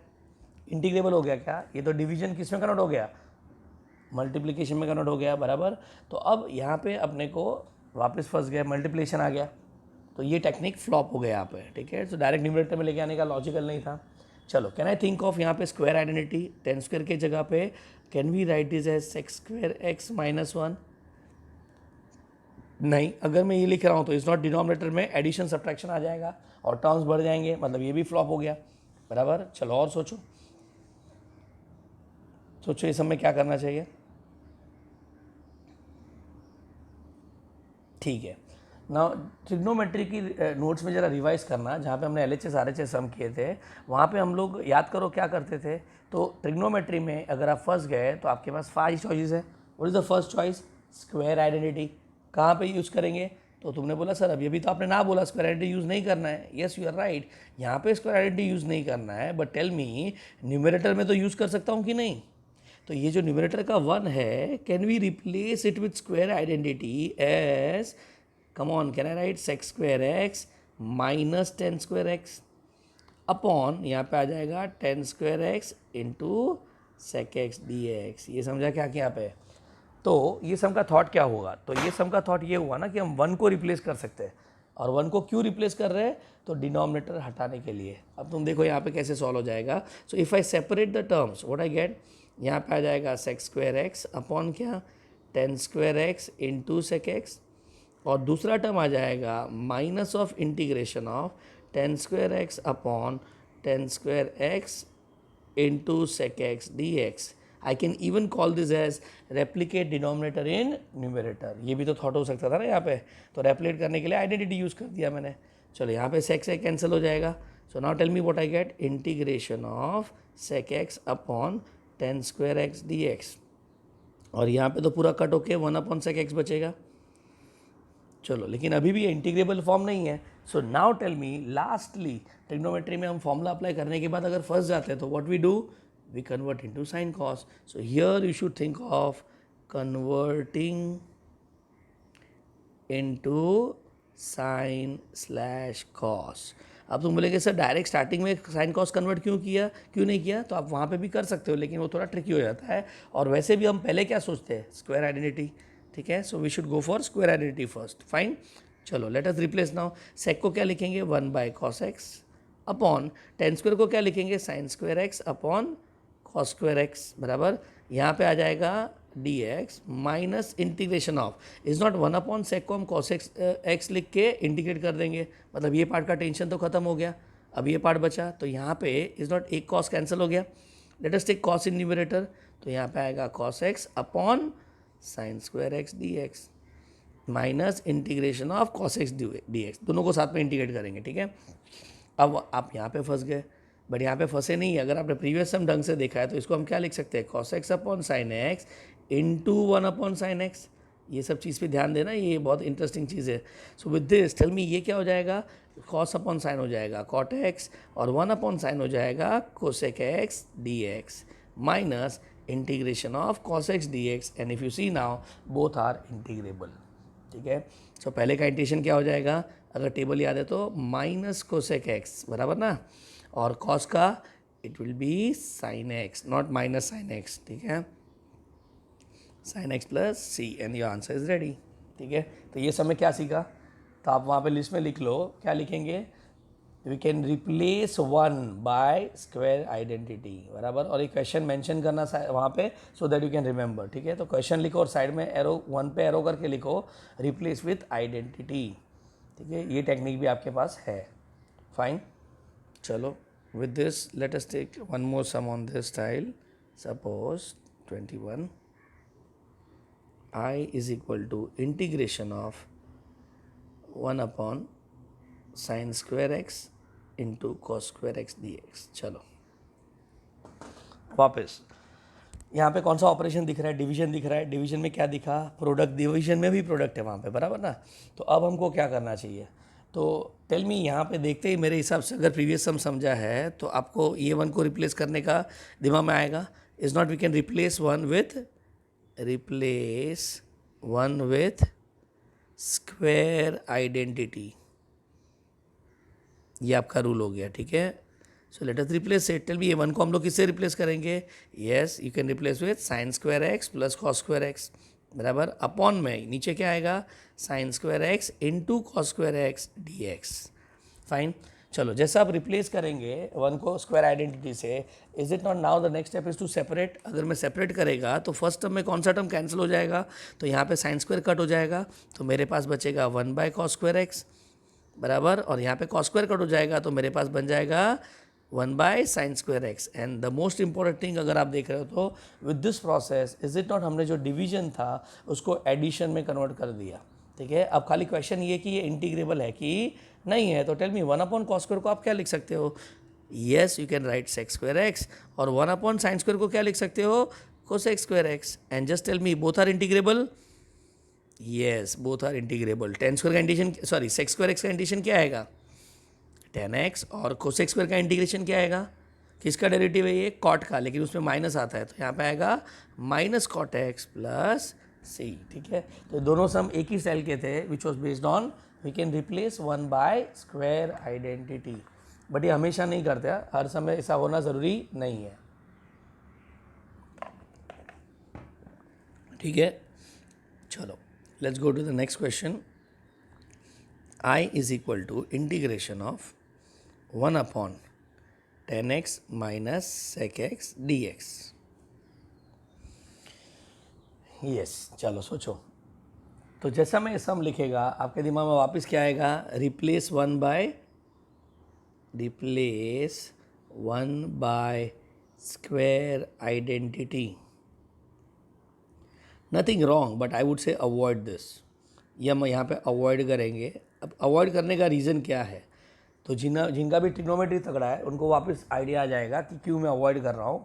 S1: इंटीग्रेबल हो गया क्या, ये तो डिवीजन किस में कन्वर्ट हो गया, मल्टीप्लिकेशन में कन्वर्ट हो गया बराबर. तो अब यहाँ पे अपने को वापस फंस गया, मल्टीप्लिकेशन आ गया, तो ये टेक्निक फ्लॉप हो गया यहाँ पे. ठीक है. तो डायरेक्ट न्यूमरेटर में लेके आने का लॉजिकल नहीं था. चलो कैन आई थिंक ऑफ यहाँ पे स्क्वायर आइडेंटिटी, 10 स्क्वायर के जगह पे can we write this as sec square x minus 1. नहीं, अगर मैं ये लिख रहा हूँ तो इस नॉट डिनोमिनेटर में एडिशन सब्ट्रैक्शन आ जाएगा और टर्म्स बढ़ जाएंगे, मतलब ये भी फ्लॉप हो गया बराबर. चलो और सोचो इस समय क्या करना चाहिए. ठीक है. ना ट्रिग्नोमेट्री की नोट्स में ज़रा रिवाइज करना, जहाँ पे हमने LHS RHS सम किए थे वहाँ पे हम लोग याद करो क्या करते थे. तो ट्रिग्नोमेट्री में अगर आप फंस गए तो आपके पास 5 चॉइसेस है. What is the first choice, square identity. कहाँ पे यूज़ करेंगे, तो तुमने बोला सर अभी तो आपने ना बोला स्क्वायर आइडेंटिटी यूज़ नहीं करना है. येस यू आर राइट, यहाँ पे स्क्वायर आइडेंटिटी यूज़ नहीं करना है, बट टेल मी न्यूमरेटर में तो यूज़ कर सकता हूँ कि नहीं. तो ये जो न्यूमरेटर का 1 है, can we replace it with square identity as, come on, can I write sec square x minus 10 square x upon यहाँ पे आ जाएगा 10 square x into sec x d x. ये समझा क्या यहाँ पे. तो ये सम का थॉट क्या होगा, तो ये सम का थॉट ये हुआ ना कि हम 1 को रिप्लेस कर सकते हैं. और 1 को क्यों रिप्लेस कर रहे हैं, तो डिनोमिनेटर हटाने के लिए. अब तुम देखो यहाँ पे कैसे सॉल्व हो जाएगा. So if I separate the terms what I get, यहाँ पे आ जाएगा सेक स्क्वायर एक्स अपॉन क्या ten square x into sec x, और दूसरा टर्म आ जाएगा minus of integration of ten square x upon ten square x into sec x d x. I can even call this as replicate denominator in numerator. ये भी तो thought हो सकता था ना यहाँ पे, तो रेप्लीकेट करने के लिए आइडेंटिटी यूज़ कर दिया मैंने. चलो यहाँ पे सेक से कैंसिल हो जाएगा. So now tell me what I get, integration of sec x upon ten square x d x, और यहाँ पे तो पूरा कट होके वन अपॉन सेक एक्स बचेगा. चलो, लेकिन अभी भी इंटीग्रेबल फॉर्म नहीं है. So now tell me, lastly trigonometry में हम फॉर्मूला अप्लाई करने के बाद अगर फंस जाते हैं तो what we do, we convert into sine cos. So here you should think of converting into sine slash cos. अब तुम बोलेगे सर डायरेक्ट स्टार्टिंग में साइन कॉस कन्वर्ट क्यों नहीं किया, तो आप वहाँ पे भी कर सकते हो, लेकिन वो थोड़ा ट्रिकी हो जाता है. और वैसे भी हम पहले क्या सोचते हैं, स्क्वायर आइडेंटिटी. ठीक है, so we should go for square identity first. Fine. चलो, let us replace now. Sec को क्या लिखेंगे, one by cos x upon ten square को क्या लिखेंगे, sine square x upon cos square x बराबर. यहाँ पे आ जाएगा d x minus integration of, is not one upon sec को हम कॉस एक्स लिख के इंटीग्रेट कर देंगे, मतलब ये पार्ट का टेंशन तो खत्म हो गया. अब ये पार्ट बचा, तो यहाँ पे इज़ नॉट एक कॉस कैंसिल हो गया. Let us take cos in numerator, तो यहाँ पे आएगा cos x upon sine square x d x minus integration of cos x d x. दोनों को साथ में इंटीग्रेट करेंगे. ठीक है, अब आप यहाँ पे फंस गए, बट यहाँ पे फंसे नहीं. अगर आपने प्रीवियस सम ढंग से देखा है तो इसको हम क्या लिख सकते हैं, cos x upon sine x into one upon sine x. ये सब चीज़ पे ध्यान देना, ये बहुत इंटरेस्टिंग चीज़ है. So with this tell me, ये क्या हो जाएगा, कॉस अपॉन साइन हो जाएगा कॉट एक्स, और वन अपॉन साइन हो जाएगा cosec x d x minus integration of cos x d x. And if you see now both are integrable. ठीक है, सो पहले का इंटीग्रेशन क्या हो जाएगा, अगर टेबल याद है तो माइनस कोसेक एक्स बराबर ना, और कॉस का it will be sine x, not minus sine x. ठीक है, sine x plus c and your answer is ready. ठीक है, तो ये समय क्या सीखा, तो आप वहाँ पे लिस्ट में लिख लो, क्या लिखेंगे, we can replace one by square identity बराबर, और एक क्वेश्चन मेंशन करना वहाँ पे so that you can remember. ठीक है, तो क्वेश्चन लिखो और साइड में एरो वन पे एरो करके लिखो रिप्लेस विथ आइडेंटिटी. ठीक है, ये टेक्निक भी आपके पास है. फाइन. चलो, with this let us take one more sum on this style. Suppose 21 I is equal to integration of 1 upon sin square x into cos square x dx. चलो वापस यहाँ पे कौन सा ऑपरेशन दिख रहा है, डिवीजन दिख रहा है. डिवीजन में क्या दिखा, प्रोडक्ट. डिवीजन में भी प्रोडक्ट है वहाँ पे बराबर ना. तो अब हमको क्या करना चाहिए, तो टेल मी, यहाँ पे देखते ही मेरे हिसाब से अगर प्रीवियस सम समझा है तो आपको ये वन को रिप्लेस करने का दिमाग में आएगा. Is not we can replace one with square identity. ये आपका रूल हो गया. ठीक है, so let us replace it. Tell me, ये वन को हम लोग किससे रिप्लेस करेंगे, yes you can replace with sine square x plus cos square x बराबर, अपॉन में नीचे क्या आएगा, sine square x into cos square x d x. Fine. चलो, जैसा आप रिप्लेस करेंगे वन को स्क्वायर आइडेंटिटी से, is it not now the next step is to separate. अगर मैं सेपरेट करेगा तो फर्स्ट टर्म में कौन सा टर्म कैंसिल हो जाएगा, तो यहाँ पे साइन स्क्वायर कट हो जाएगा, तो मेरे पास बचेगा one by cos square x बराबर, और यहाँ पे कॉस स्क्वायर कट हो जाएगा तो मेरे पास बन जाएगा one by sine square x. And the most important thing अगर आप देख रहे हो तो with this process is it not, हमने जो डिवीजन था उसको एडिशन में कन्वर्ट कर दिया. ठीक है, अब खाली क्वेश्चन ये कि ये इंटीग्रेबल है कि नहीं है. तो tell me, one upon cos square को आप क्या लिख सकते हो, yes you can write sec square x, और वन अपॉन साइन स्क्वायर को क्या लिख सकते हो, cosec square x. And just tell me, both are integrable, yes both are integrable. Tan square का integration, sorry sec square x का integration क्या आएगा, 10x, और कोसेक स्क्वायर का इंटीग्रेशन क्या आएगा, किसका डेरिवेटिव है ये, कॉट का, लेकिन उसमें माइनस आता है तो यहाँ पे आएगा माइनस कॉट एक्स प्लस सी. ठीक है, तो दोनों सम एक ही सेल के थे which was based on we can replace one by square identity. But ये हमेशा नहीं करते, हर समय ऐसा होना ज़रूरी नहीं है. ठीक है, चलो let's go to the next question. I is equal to integration of 1 upon 10x minus sec x dx. Yes चलो सोचो। तो जैसा मैं सम लिखेगा आपके दिमाग में वापस क्या आएगा, replace one by square identity. Nothing wrong but I would से अवॉइड दिस, ये हम यहाँ पे अवॉइड करेंगे। अब अवॉइड करने का रीज़न क्या है, तो जिनका भी ट्रिग्नोमेट्री तगड़ा है उनको वापस आइडिया आ जाएगा कि क्यों मैं अवॉइड कर रहा हूँ।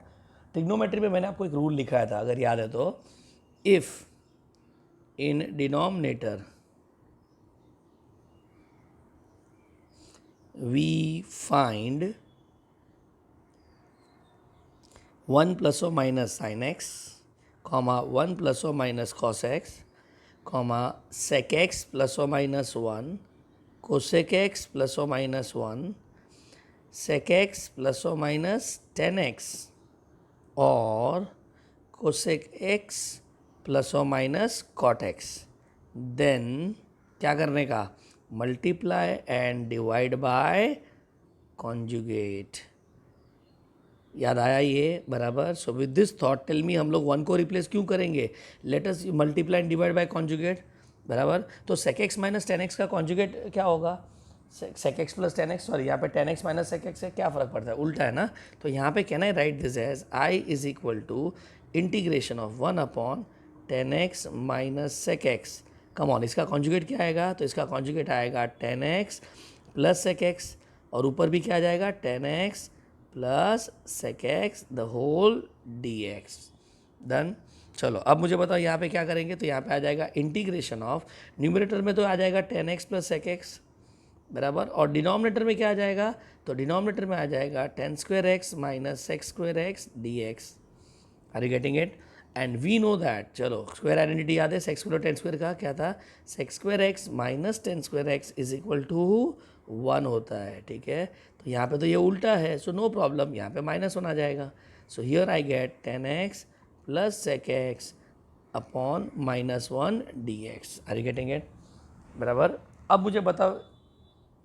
S1: ट्रिग्नोमेट्री में मैंने आपको एक रूल लिखाया था, अगर याद है तो, if in denominator we find 1 plus और minus sine x, comma 1 plus और minus cos x, comma sec x plus और माइनस 1, कोसेक एक्स प्लस और माइनस 1, सेक एक्स प्लस और माइनस 10x और कोसेक एक्स प्लस और minus cot x, then क्या करने का, multiply and divide by conjugate. याद आया ये बराबर। So with this thought tell me, हम लोग 1 को रिप्लेस क्यों करेंगे, late us multiply and divide by conjugate बराबर। तो सेक एक्स माइनस 10x का कॉन्जुगेट क्या होगा, सेक एक्स प्लस 10x, सॉरी यहाँ पे 10x माइनस सेक एक्स है, क्या फ़र्क पड़ता है, उल्टा है ना। तो यहाँ पे can I write this as I is equal to integration of 1 upon 10x minus sec x. Come on, इसका कॉन्जुगेट क्या आएगा, तो इसका कॉन्जुगेट आएगा 10x प्लस सेक एक्स, और ऊपर भी क्या आ जाएगा 10x plus sec x the whole dx। Done. चलो अब मुझे बताओ यहाँ पे क्या करेंगे, तो यहाँ पे आ जाएगा इंटीग्रेशन ऑफ, न्यूमरेटर में तो आ जाएगा 10x प्लस सेक एक्स बराबर, और डिनोमिनेटर में क्या आ जाएगा, तो डिनोमिनेटर में आ जाएगा 10 square x minus sec square x dx। Are you getting it. And we know that, चलो स्क्वायर आइडेंटिटी याद है, सेक स्क्वायर 10 स्क्वायर का क्या था, sec square x minus 10 square x is equal to 1 होता है, ठीक है। तो यहाँ पे तो ये उल्टा है, सो नो प्रॉब्लम, यहाँ पे -1 आ जाएगा। So here I get 10x plus sec x upon -1 dx। Are you getting it बराबर। अब मुझे बताओ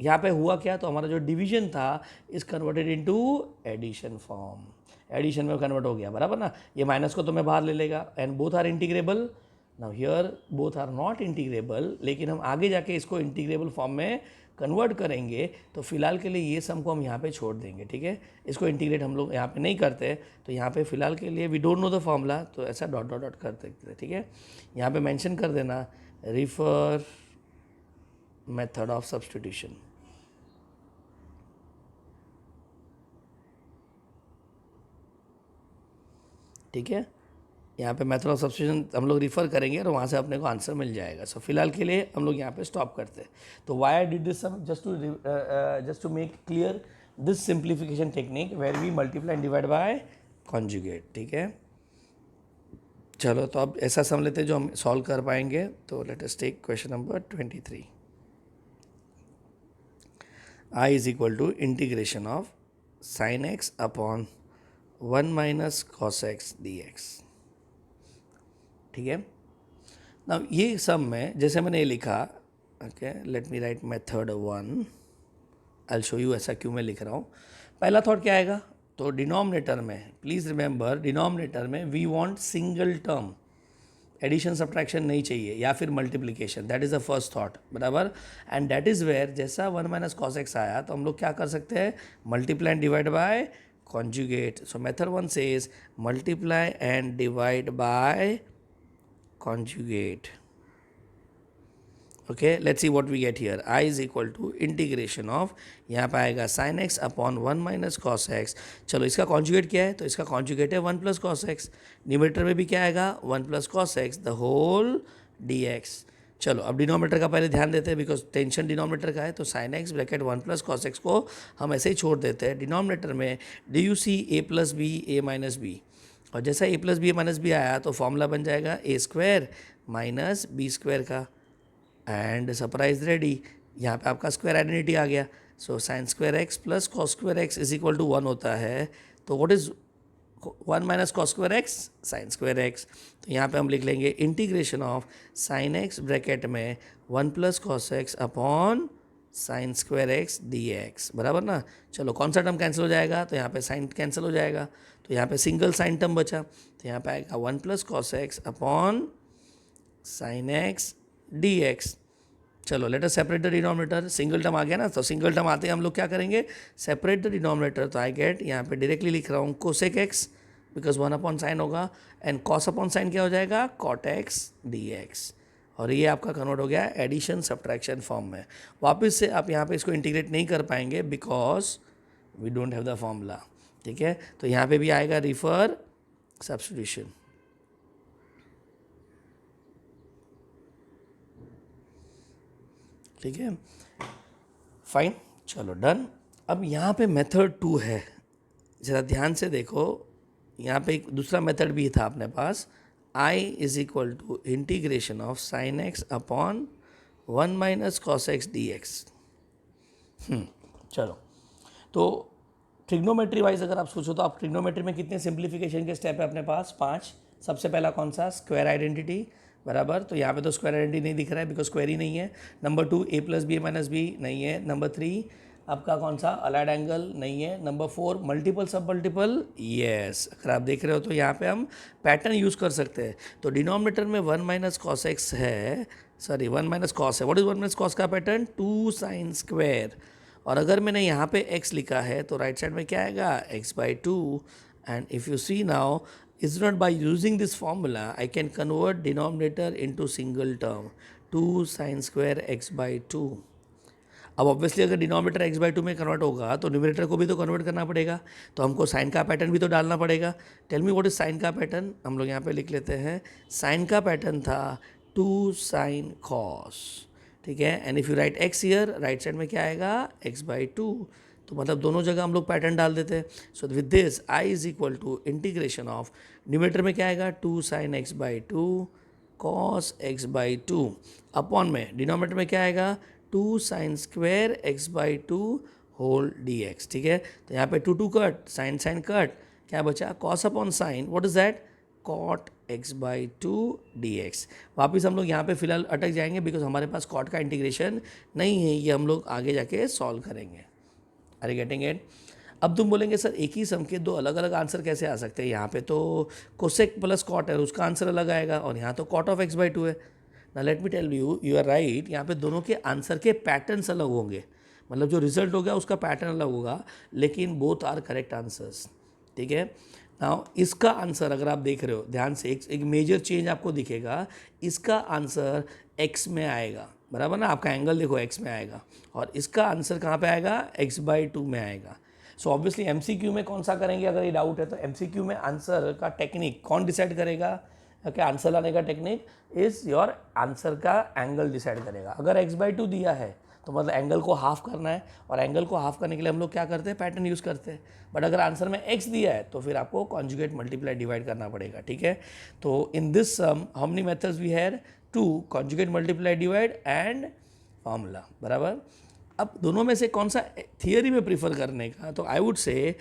S1: यहाँ पे हुआ क्या, तो हमारा जो डिवीजन था is converted into addition form, addition में कन्वर्ट हो गया बराबर ना। ये माइनस को तो मैं बाहर ले लेगा, and both are integrable. Now here both are not integrable, लेकिन हम आगे जाके इसको इंटीग्रेबल फॉर्म में कन्वर्ट करेंगे, तो फिलहाल के लिए ये सम को हम यहाँ पे छोड़ देंगे, ठीक है। इसको इंटीग्रेट हम लोग यहाँ पे नहीं करते, तो यहाँ पे फिलहाल के लिए we don't know the formula, तो ऐसा डॉट डॉट डॉट कर सकते हैं, ठीक है। यहाँ पे मेंशन कर देना रिफर मेथड ऑफ सब्स्टिट्यूशन, ठीक है। यहाँ पे मेथड ऑफ सब्स्टिट्यूशन हम लोग रिफ़र करेंगे और वहाँ से अपने को आंसर मिल जाएगा। सो फिलहाल के लिए हम लोग यहाँ पे स्टॉप करते हैं। तो why I did this sum, just to make clear this simplification technique where we multiply and divide by conjugate, ठीक है। चलो तो अब ऐसा सम लेते हैं जो हम सॉल्व कर पाएंगे। तो let us take question number 23। I is equal to integration of sine x upon 1 minus cos x dx, ठीक है ना। ये सब में जैसे मैंने ये लिखा, okay let me right method 1, I show you ऐसा क्यों मैं लिख रहा हूँ। पहला थॉट क्या आएगा, तो डिनोमिनेटर में, प्लीज़ रिमेंबर डिनोमिनेटर में we want single term, addition subtraction नहीं चाहिए, या फिर multiplication, that is the first thought बराबर। एंड दैट इज़ वेयर जैसा 1 माइनस कॉस एक्स आया तो हम लोग क्या कर सकते हैं, multiply and divide bye conjugate. So method 1 says multiply and divide by conjugate. Okay, let's see what we get here. I is equal to integration of, यहाँ पे आएगा sin x upon 1 minus cos x. चलो इसका conjugate क्या है, तो इसका conjugate है 1 प्लस कॉस एक्स। न्यूमरेटर में भी क्या आएगा 1 plus cos x the whole dx। चलो अब डिनोमिनेटर का पहले ध्यान देते हैं, बिकॉज टेंशन डिनोमिनेटर का है। तो sine x bracket 1 plus cos x को हम ऐसे ही छोड़ देते हैं। डिनोमिनेटर में do you see a plus b a minus b, और जैसा a plus b a minus b आया तो फॉर्मूला बन जाएगा a square minus b square का। एंड सरप्राइज रेडी, यहाँ पे आपका स्क्वायर आइडेंटिटी आ गया। So sine square x plus cos square x is equal to 1 होता है। तो what is 1 minus cos square x, sign square x. तो यहाँ पे हम लिख लेंगे integration of sine x bracket में 1 plus cos x upon sine square x d x, बराबर ना। चलो कौन सा टर्म कैंसिल हो जाएगा, तो यहाँ पे साइन कैंसिल हो जाएगा, तो यहाँ पे सिंगल साइन टर्म बचा, तो यहाँ पे आएगा 1 plus cos x upon sine x d x. चलो let us separate the denominator, single term आ गया ना, तो सिंगल टर्म आते हैं हम लोग क्या करेंगे, सेपरेट द डिनोमिनेटर। तो आई गेट, यहाँ पे डायरेक्टली लिख रहा हूँ cosec x, because 1 upon sine होगा, एंड कॉस अपॉन साइन क्या हो जाएगा, कॉट एक्स डी एक्स। और ये आपका कन्वर्ट हो गया एडिशन सब्ट्रैक्शन फॉर्म में। वापस से आप यहाँ पे इसको इंटीग्रेट नहीं कर पाएंगे because we don't have the formula, ठीक है। तो यहाँ पे भी आएगा रिफर सब्स्टिट्यूशन, ठीक है, फाइन, चलो डन। अब यहाँ पे मेथड 2 है, ज़रा ध्यान से देखो, यहाँ पे एक दूसरा मेथड भी था अपने पास, I is equal to integration of sine x upon 1 minus cos x d x. चलो, तो ट्रिग्नोमेट्री वाइज अगर आप सोचो तो आप ट्रिग्नोमेट्री में कितने सिंप्लीफिकेशन के स्टेप है अपने पास, 5। सबसे पहला कौन सा, स्क्वायर आइडेंटिटी, बराबर। तो यहाँ पे तो स्क्वायर आइडेंटिटी नहीं दिख रहा है बिकॉज स्क्वायर ही नहीं है। नंबर 2 ए प्लस बी माइनस बी नहीं है। नंबर 3 आपका कौन सा, अलाइड एंगल नहीं है। Number 4 multiple sub multiple, yes. अगर आप देख रहे हो तो यहाँ पे हम पैटर्न यूज़ कर सकते हैं। तो डिनोमिनेटर में 1 माइनस कॉस एक्स है, सॉरी 1 माइनस कॉस है। व्हाट इज 1 माइनस कॉस का पैटर्न, 2 साइन स्क्वायर। और अगर मैंने यहाँ पे x लिखा है तो राइट साइड में क्या आएगा, x/2। And if you see now, is not by using this formula I can convert denominator into single term, 2 sine square x/2। अब ऑब्वियसली अगर डिनोमिनेटर x/2 में कन्वर्ट होगा तो न्यूमरेटर को भी तो कन्वर्ट करना पड़ेगा, तो हमको साइन का पैटर्न भी तो डालना पड़ेगा। Tell me what is sine का पैटर्न, हम लोग यहाँ पे लिख लेते हैं। साइन का पैटर्न था 2 साइन कॉस, ठीक है। And if you right x here, right side में क्या आएगा, x/2। तो मतलब दोनों जगह हम लोग पैटर्न डाल देते हैं। So with this I is equal to integration of, numerator में क्या आएगा, 2 sine x/2 cos x/2 upon में डिनोमिनेटर में क्या आएगा, 2 sine square x/2 whole dx, ठीक है। तो यहाँ पे 2 कट, साइन साइन कट, क्या बचा, cos upon sine, what is that, cot x/2 dx। वापिस हम लोग यहाँ पे फिलहाल अटक जाएंगे बिकॉज हमारे पास कॉट का इंटीग्रेशन नहीं है, ये हम लोग आगे जाके सॉल्व करेंगे। Are you getting it. अब तुम बोलेंगे सर एक ही सम के दो अलग अलग आंसर कैसे आ सकते हैं, यहाँ पे तो कोसेक प्लस कॉट है, उसका आंसर अलग आएगा, और यहाँ तो कॉट ऑफ x/2 है ना। Let me tell you, you are right, यहाँ पे दोनों के आंसर के पैटर्न्स अलग होंगे, मतलब जो रिजल्ट होगा उसका पैटर्न अलग होगा, लेकिन बोथ आर करेक्ट आंसर्स, ठीक है। नाउ इसका आंसर अगर आप देख रहे हो ध्यान से, एक मेजर चेंज आपको दिखेगा, इसका आंसर x में आएगा, बराबर ना। आपका एंगल देखो x में आएगा, और इसका आंसर कहाँ पे आएगा, x/2 में आएगा। सो ऑब्वियसली MCQ में कौन सा करेंगे, अगर ये डाउट है तो MCQ में आंसर का टेक्निक कौन डिसाइड करेगा, कि आंसर लाने का टेक्निक इज योर आंसर का एंगल डिसाइड करेगा। अगर x/2 दिया है तो मतलब एंगल को हाफ करना है, और एंगल को हाफ करने के लिए हम लोग क्या करते हैं, पैटर्न यूज़ करते हैं। बट अगर आंसर में x दिया है तो फिर आपको कॉन्जुगेट मल्टीप्लाई डिवाइड करना पड़ेगा, ठीक है। तो in this sum how many methods we had, 2 conjugate multiply divide and formula, बराबर। अब दोनों में से कौन सा थियरी में प्रीफर करने का, तो I would say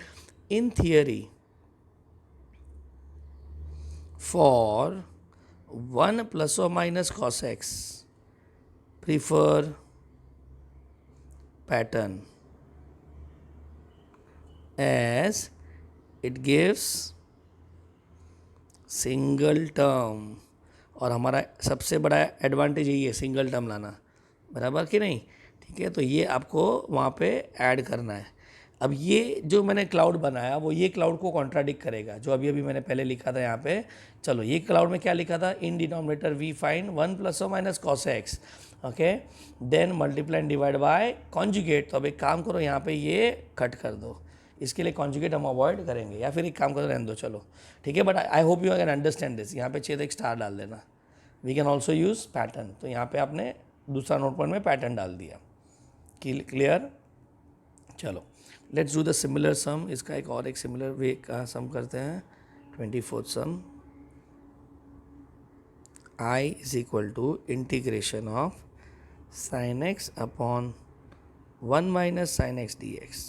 S1: in theory for 1 plus और minus cos x prefer pattern as it gives single term, और हमारा सबसे बड़ा एडवांटेज यही है सिंगल टर्म लाना, बराबर कि नहीं, ठीक है। तो ये आपको वहाँ पे ऐड करना है। अब ये जो मैंने क्लाउड बनाया वो ये क्लाउड को कॉन्ट्राडिक्ट करेगा, जो अभी अभी मैंने पहले लिखा था यहाँ पे। चलो ये क्लाउड में क्या लिखा था, in denominator we find 1 plus और minus cos x, okay, then multiply and divide by conjugate. तो अब एक काम करो, यहाँ पे ये कट कर दो, इसके लिए कॉन्जुगेट हम अवॉइड करेंगे, या फिर एक काम करो रहने दो, चलो ठीक है। But I hope you can understand this. यहाँ पे छेद एक स्टार डाल देना, we can also use pattern. तो यहाँ पे आपने दूसरा नोट पॉइंट में पैटर्न डाल दिया, क्लियर। चलो let's do the similar sum, इसका एक और एक सिमिलर वे का सम करते हैं। 24th sum, I is equal to integration of sine x upon 1 minus sine x d x.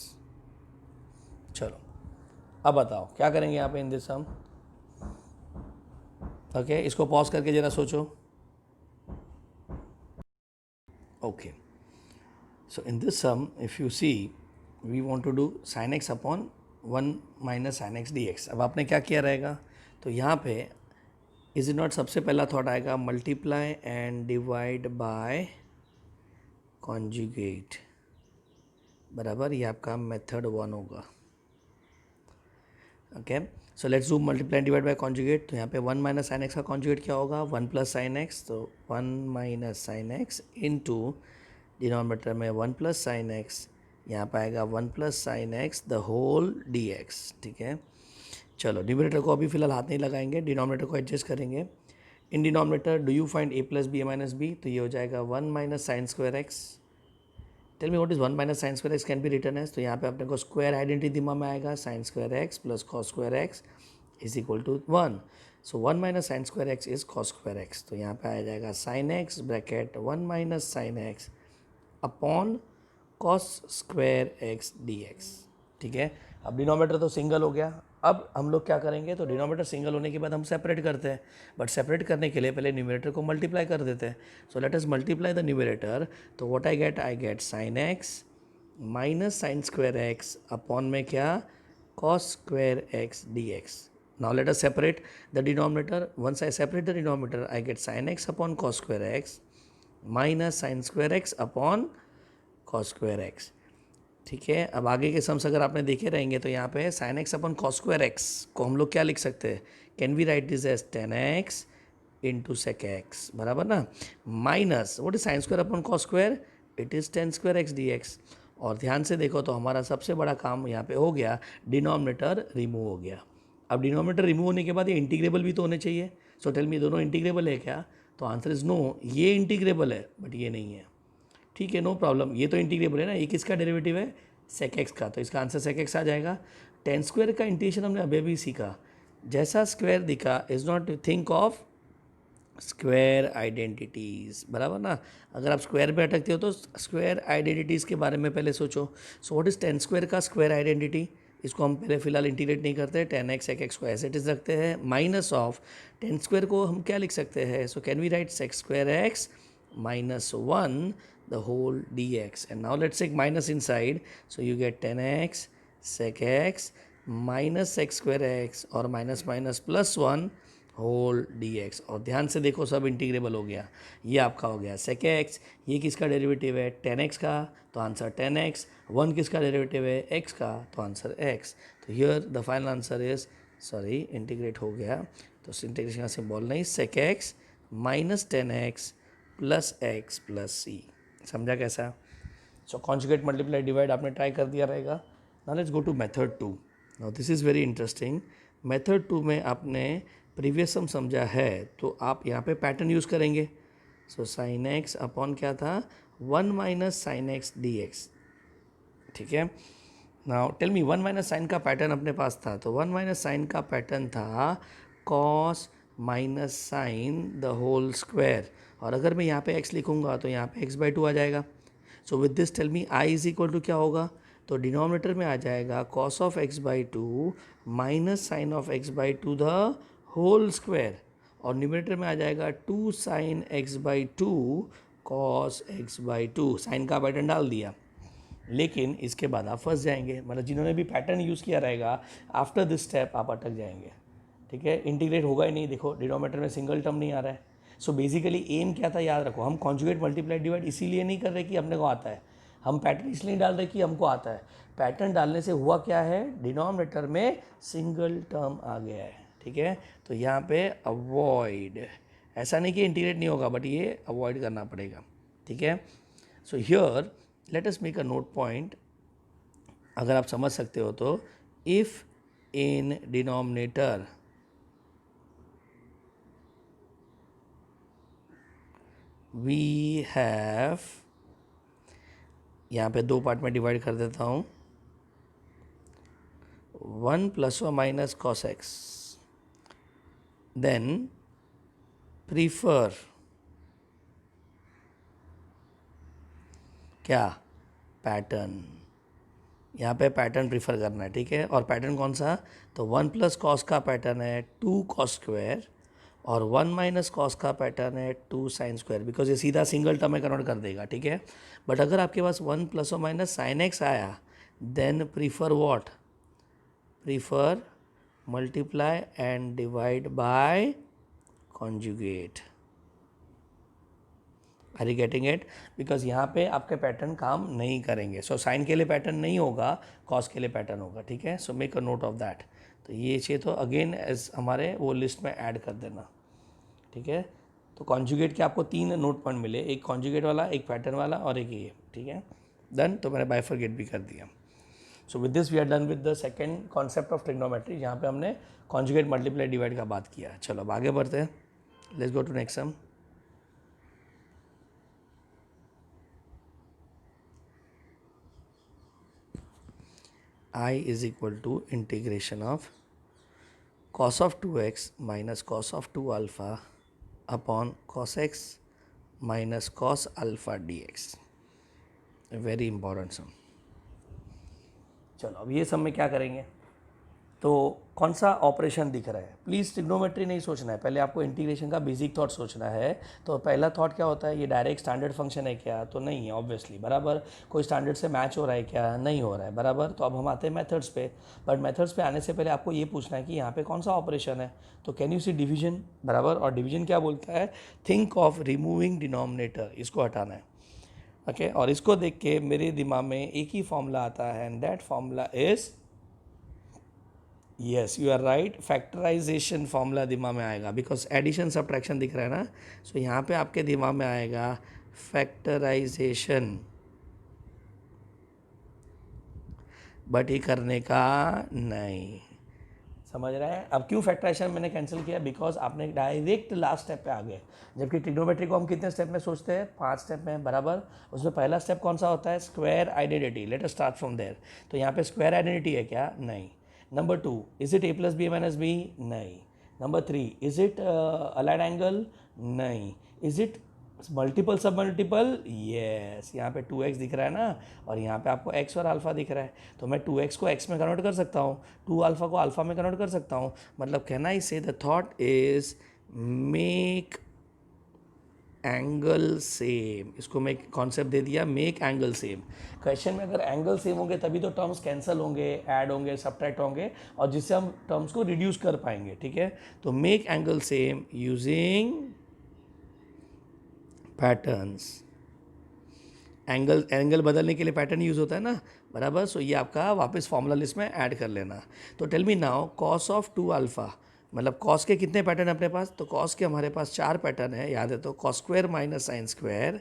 S1: चलो अब बताओ क्या करेंगे यहाँ पे इन दिस सम, ओके। इसको पॉज करके जरा सोचो, okay. So in this sum, if you see, we want to do sin x upon 1 minus sin x dx. अब आपने क्या किया रहेगा, तो यहाँ पे इज नॉट सबसे पहला थॉट आएगा multiply and divide by conjugate, बराबर, ये आपका मेथड 1 होगा. Okay, so let's do multiply divide by conjugate. तो यहाँ पे 1 माइनस साइन एक्स का कॉन्जुगेट क्या होगा, 1 प्लस साइन एक्स. तो 1 minus sine x into denominator में 1 प्लस साइन एक्स, यहाँ पे आएगा 1 plus sine x the whole d x. ठीक है, चलो न्यूमरेटर को अभी फिलहाल हाथ नहीं लगाएंगे, डिनोमिनेटर को एडजस्ट करेंगे. In denominator do you find a plus b a minus b, तो ये हो जाएगा 1 minus sine square x. Tell me what is 1 minus sine square x can be return as. तो यहाँ पे अपने को स्क्वायर आइडेंटिटी दिमाग में आएगा, sine square x plus cos square x is equal to 1. So 1 minus sine square x is cos square x. तो यहाँ पे आ जाएगा sine x bracket 1 minus sine x upon cos square x d x. ठीक है, अब denominator तो single हो गया. अब हम लोग क्या करेंगे, तो डिनोमिनेटर सिंगल होने के बाद हम सेपरेट करते हैं, बट सेपरेट करने के लिए पहले न्यूमरेटर को मल्टीप्लाई कर देते हैं. So let us multiply the numerator. तो what I get sine x minus sine square x upon में क्या, cos square x d x. Now let us separate the denominator. Once I separate the denominator, I get sin x upon cos square x minus sin square x upon cos square x. ठीक है, अब आगे के sums अगर आपने देखे रहेंगे तो यहाँ पे sin x upon cos square x को हम लोग क्या लिख सकते हैं, can we write this as 10x into sec x, बराबर ना, minus what is sine square upon cos square, it is 10 square x dx. और ध्यान से देखो तो हमारा सबसे बड़ा काम यहाँ पे हो गया, डिनोमिनेटर रिमूव हो गया. अब डिनोमिनेटर रिमूव होने के बाद ये इंटीग्रेबल भी तो होने चाहिए. सो टेल मी, दोनों इंटीग्रेबल है क्या, तो आंसर इज़ नो. ये इंटीग्रेबल है बट ये नहीं है. ठीक है, नो प्रॉब्लम, ये तो इंटीग्रेबल है ना, ये किसका डेरिवेटिव है, सेक एक्स का, तो इसका आंसर सेक एक्स आ जाएगा. 10 स्क्वायर का इंटीग्रेशन हमने अभी भी सीखा, जैसा स्क्वायर दिखा is not think of square identities, बराबर ना. अगर आप स्क्वायर पे अटकते हो तो स्क्वायर आइडेंटिटीज़ के बारे में पहले सोचो. सो व्हाट इज़ 10 स्क्वायर का स्क्वायर आइडेंटिटी, इसको हम पहले फिलहाल इंटीग्रेट नहीं करते, 10x सेक एक्स को एज इट इज़ रखते हैं, माइनस ऑफ 10 स्क्वायर को हम क्या लिख सकते हैं, so can we write sec square x minus 1 the whole dx. And now let's take minus inside, so you get 10x sec x minus sec square x और minus minus plus 1 whole dx. और ध्यान से देखो सब integrable हो गया, ये आपका हो गया sec x. ये किसका डेरिवेटिव है, 10x का, तो आंसर 10x. 1 किसका डेरिवेटिव है, x का, तो आंसर x. तो here the final answer is, sorry integrate हो गया, तो इंटीग्रेशन का सिंबल नहीं, sec x minus 10x plus x plus C. समझा कैसा. सो कॉन्जुगेट मल्टीप्लाई डिवाइड आपने ट्राई कर दिया रहेगा. Now let's go to method 2. Now this is very interesting. Method 2 में आपने प्रीवियस सम समझा है, तो आप यहाँ पे पैटर्न यूज़ करेंगे. सो साइन एक्स अपॉन क्या था, 1 minus sine x d x. ठीक है, now tell me, 1 minus sine का पैटर्न अपने पास था, तो 1 माइनस साइन का पैटर्न था cos minus sine the whole square. और अगर मैं यहाँ पे x लिखूँगा तो यहाँ पे x/2 आ जाएगा. So with this tell me i is equal to क्या होगा, तो डिनोमिनेटर में आ जाएगा cos of x/2 minus sine of x/2 the whole square, और न्यूमरेटर में आ जाएगा 2 sine x/2 cos x/2. Sine का पैटर्न डाल दिया, लेकिन इसके बाद आप फंस जाएंगे, मतलब जिन्होंने भी पैटर्न यूज़ किया रहेगा, आफ्टर दिस स्टेप आप अटक जाएंगे. ठीक है, इंटीग्रेट होगा ही नहीं. देखो डिनोमिनेटर में सिंगल टर्म नहीं आ रहा है. सो बेसिकली एम क्या था, याद रखो, हम कॉन्जुगेट मल्टीप्लाई डिवाइड इसीलिए नहीं कर रहे कि अपने को आता है, हम पैटर्न इसलिए डाल रहे कि हमको आता है. पैटर्न डालने से हुआ क्या है, डिनोमिनेटर में सिंगल टर्म आ गया है. ठीक है, तो यहाँ पे अवॉइड, ऐसा नहीं कि इंटीग्रेट नहीं होगा, बट ये अवॉइड करना पड़ेगा. ठीक है, so here let us make a note point. अगर आप समझ सकते हो तो, if in denominator we have, यहाँ पे 2 पार्ट में डिवाइड कर देता हूँ, 1 प्लस और minus cos x, then prefer क्या, पैटर्न. यहाँ पे पैटर्न प्रीफर करना है. ठीक है, और पैटर्न कौन सा, तो 1 प्लस कॉस का पैटर्न है 2 कॉस स्क्वायर, और 1 माइनस कॉस का पैटर्न है 2 साइन स्क्वायर, बिकॉज ये सीधा सिंगल टर्म में कन्वर्ट कर देगा, ठीक है। बट अगर आपके पास 1 प्लस और माइनस साइन एक्स आया, then prefer what, prefer multiply and divide by conjugate. Are you getting it? Because यहाँ पे आपके पैटर्न काम नहीं करेंगे। सो साइन के लिए पैटर्न नहीं होगा, कॉस के लिए पैटर्न होगा, ठीक है। So make a note of that. तो ये चाहिए तो अगेन एज हमारे वो लिस्ट में ऐड कर देना, ठीक है। तो कॉन्जुगेट के आपको 3 नोट पॉइंट मिले, एक कॉन्जुगेट वाला, एक पैटर्न वाला और एक ये, ठीक है। डन। तो मैंने बाइफरगेट भी कर दिया। So with this we are done with the second concept of trigonometry, जहाँ पे हमने कॉन्जुगेट मल्टीप्लाई डिवाइड का बात किया। चलो अब आगे बढ़ते हैं। Let's go to next sum. I is equal to integration of cos of 2x minus cos of 2 alpha upon cos x minus cos alpha dx. A very important sum. चलो अब ये सम में क्या करेंगे, तो कौन सा ऑपरेशन दिख रहा है। प्लीज़ ट्रिग्नोमेट्री नहीं सोचना है, पहले आपको इंटीग्रेशन का बेसिक थॉट सोचना है। तो पहला थॉट क्या होता है, ये डायरेक्ट स्टैंडर्ड फंक्शन है क्या, तो नहीं है ऑब्वियसली, बराबर। कोई स्टैंडर्ड से मैच हो रहा है क्या, नहीं हो रहा है, बराबर। तो अब हम आते हैं मेथड्स पे। बट मेथड्स पे आने से पहले आपको ये पूछना है कि यहाँ पे कौन सा ऑपरेशन है। तो कैन यू सी डिवीजन, बराबर। और डिवीजन क्या बोलता है, थिंक ऑफ रिमूविंग डिनोमिनेटर, इसको हटाना है, ओके। और इसको देख के मेरे दिमाग में एक ही फॉर्मूला आता है, and that formula is, yes you are right, factorization formula दिमाग में आएगा, बिकॉज एडिशन सब्ट्रैक्शन दिख रहा है ना। सो यहाँ पे आपके दिमाग में आएगा फैक्टराइजेशन, बट ये करने का नहीं, समझ रहे हैं। अब क्यों फैक्टराइजेशन मैंने कैंसिल किया, बिकॉज आपने डायरेक्ट लास्ट स्टेप पे आ गए। जबकि ट्रिग्नोमेट्री को हम कितने स्टेप में सोचते हैं, 5 स्टेप में, बराबर। उसमें पहला स्टेप कौन सा होता है, square identity. Let us start from there. तो यहाँ पे स्क्वायर आइडेंटिटी है क्या, नहीं। Number 2, is it a plus b minus b, नहीं। Number 3, is it allied angle, नहीं। Is it multiple sub multiple, yes. यहाँ पे 2x दिख रहा है ना, और यहाँ पे आपको x और अल्फा दिख रहा है। तो मैं 2x को x में कन्वर्ट कर सकता हूँ, 2 अल्फा को अल्फा में कन्वर्ट कर सकता हूँ। मतलब कैन आई से the thought is make angle same. इसको मैं कॉन्सेप्ट दे दिया, मेक एंगल सेम। क्वेश्चन में अगर एंगल सेम होंगे तभी तो टर्म्स कैंसिल होंगे, ऐड होंगे, सब्ट्रैक्ट होंगे, और जिससे हम टर्म्स को रिड्यूस कर पाएंगे, ठीक है। तो make angle same using patterns. Angle बदलने के लिए पैटर्न यूज़ होता है ना, बराबर। सो ये आपका वापस फॉर्मूला लिस्ट में ऐड कर लेना। तो tell me now, cos of 2 alpha, मतलब कॉस के कितने पैटर्न अपने पास, तो कॉस के हमारे पास 4 पैटर्न है, याद है। तो cos square minus sine square,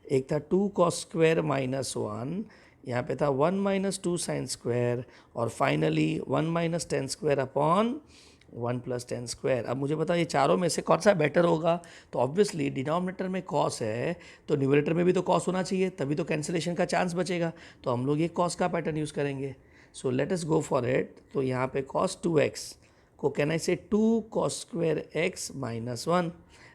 S1: एक था 2 कॉस स्क्वायर माइनस 1, यहाँ पे था 1 माइनस 2 साइन स्क्वायर, और finally 1 minus ten square upon 1 plus 10 square. अब मुझे बताओ ये चारों में से कौन सा बेटर होगा। तो ऑब्वियसली डिनोमिनेटर में कॉस है, तो न्यूमरेटर में भी तो कॉस होना चाहिए, तभी तो कैंसिलेशन का चांस बचेगा। तो हम लोग ये कॉस का पैटर्न यूज़ करेंगे। सो let us go for it. तो यहाँ पे कॉस 2x को can I say 2 cos square x minus 1।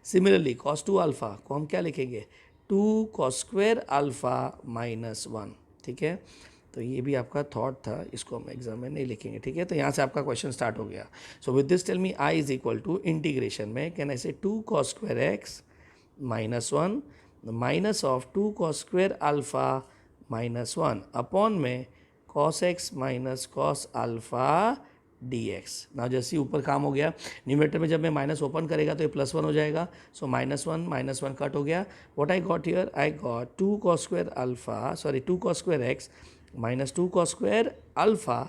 S1: Similarly cos 2 alpha को हम क्या लिखेंगे, 2 कॉस स्क्वायर अल्फा माइनस 1, ठीक है। तो ये भी आपका थॉट था, इसको हम एग्जाम में नहीं लिखेंगे, ठीक है। तो यहाँ से आपका क्वेश्चन स्टार्ट हो गया। So with this tell me I is equal to integration में can I say 2 cos square x minus 1 minus of 2 cos square alpha minus 1 upon में cos x minus cos alpha d x. ना जैसे ही ऊपर काम हो गया, numerator में जब मैं माइनस ओपन करेगा तो ये +1 हो जाएगा। सो -1 कट हो गया। What I got here, I got 2 cos square alpha, sorry 2 cos square x minus 2 cos square alpha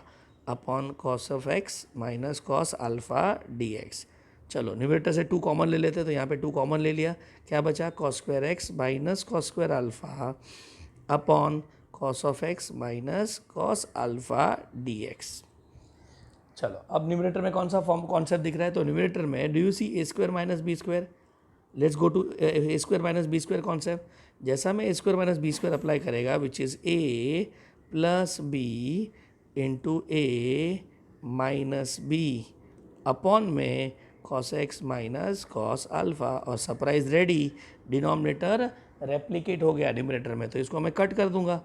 S1: upon cos of x minus cos alpha d x. चलो न्यूमरेटर से 2 कॉमन ले लेते, तो यहाँ पे 2 कॉमन ले लिया, क्या बचा, cos square x minus cos square alpha upon cos of x minus cos alpha d x. चलो अब न्यूमरेटर में कौन सा फॉर्म कॉन्सेप्ट दिख रहा है, तो न्यूमरेटर में do you see a square minus b square. Let's go to a square minus b square concept. जैसा मैं a square minus b square apply करेगा, which is a plus b into a minus b upon में cos x minus cos alpha, और surprise ready, denominator replicate हो गया numerator में, तो इसको मैं कट कर दूंगा।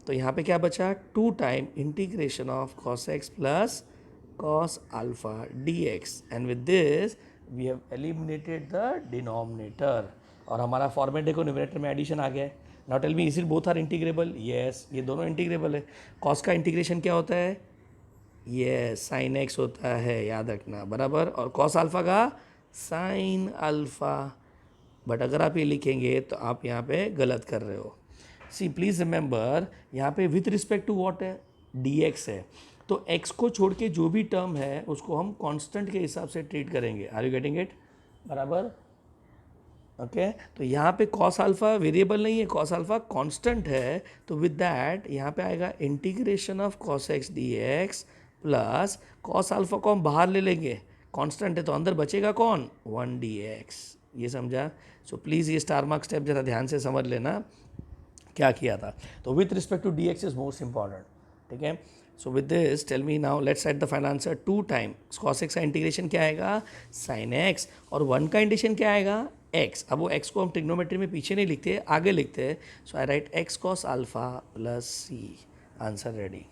S1: तो यहाँ पे क्या बचा, 2 time integration of cos x plus cos alpha dx, and with this we have eliminated the denominator, और हमारा फॉर्मेट देखो न्यूमरेटर में एडिशन आ गया है. Now tell me, is it both are integrable? Yes, ये दोनों इंटीग्रेबल है. कॉस का इंटीग्रेशन क्या होता है? ये साइन एक्स होता है, याद रखना, बराबर. और कॉस अल्फा का साइन अल्फा. बट अगर आप ये लिखेंगे तो आप यहाँ पे गलत कर रहे हो. सी प्लीज़ रिमेंबर, यहाँ पे विथ रिस्पेक्ट टू व्हाट है? डी एक्स है. तो एक्स को छोड़ के जो भी टर्म है उसको हम कांस्टेंट के हिसाब से ट्रीट करेंगे. Are you getting it? बराबर. ओके तो यहाँ पे कॉस अल्फा वेरिएबल नहीं है, कॉस अल्फा कांस्टेंट है. तो विद दैट यहाँ पे आएगा integration of cos x d x plus cos alpha को हम बाहर ले लेंगे, कांस्टेंट है तो अंदर बचेगा कौन? 1 डी एक्स. ये समझा? सो प्लीज़ ये स्टार मार्क स्टेप जरा ध्यान से समझ लेना क्या किया था. तो with respect to d x is most important. ठीक है. So with this tell me now, let's set the final answer. 2 times cos x का इंटीग्रेशन क्या आएगा? Sine x. और 1 का इंटीग्रेशन क्या आएगा? एक्स. अब वो एक्स को हम ट्रिग्नोमेट्री में पीछे नहीं लिखते, आगे लिखते हैं. So I write x cos alpha plus C. Answer ready.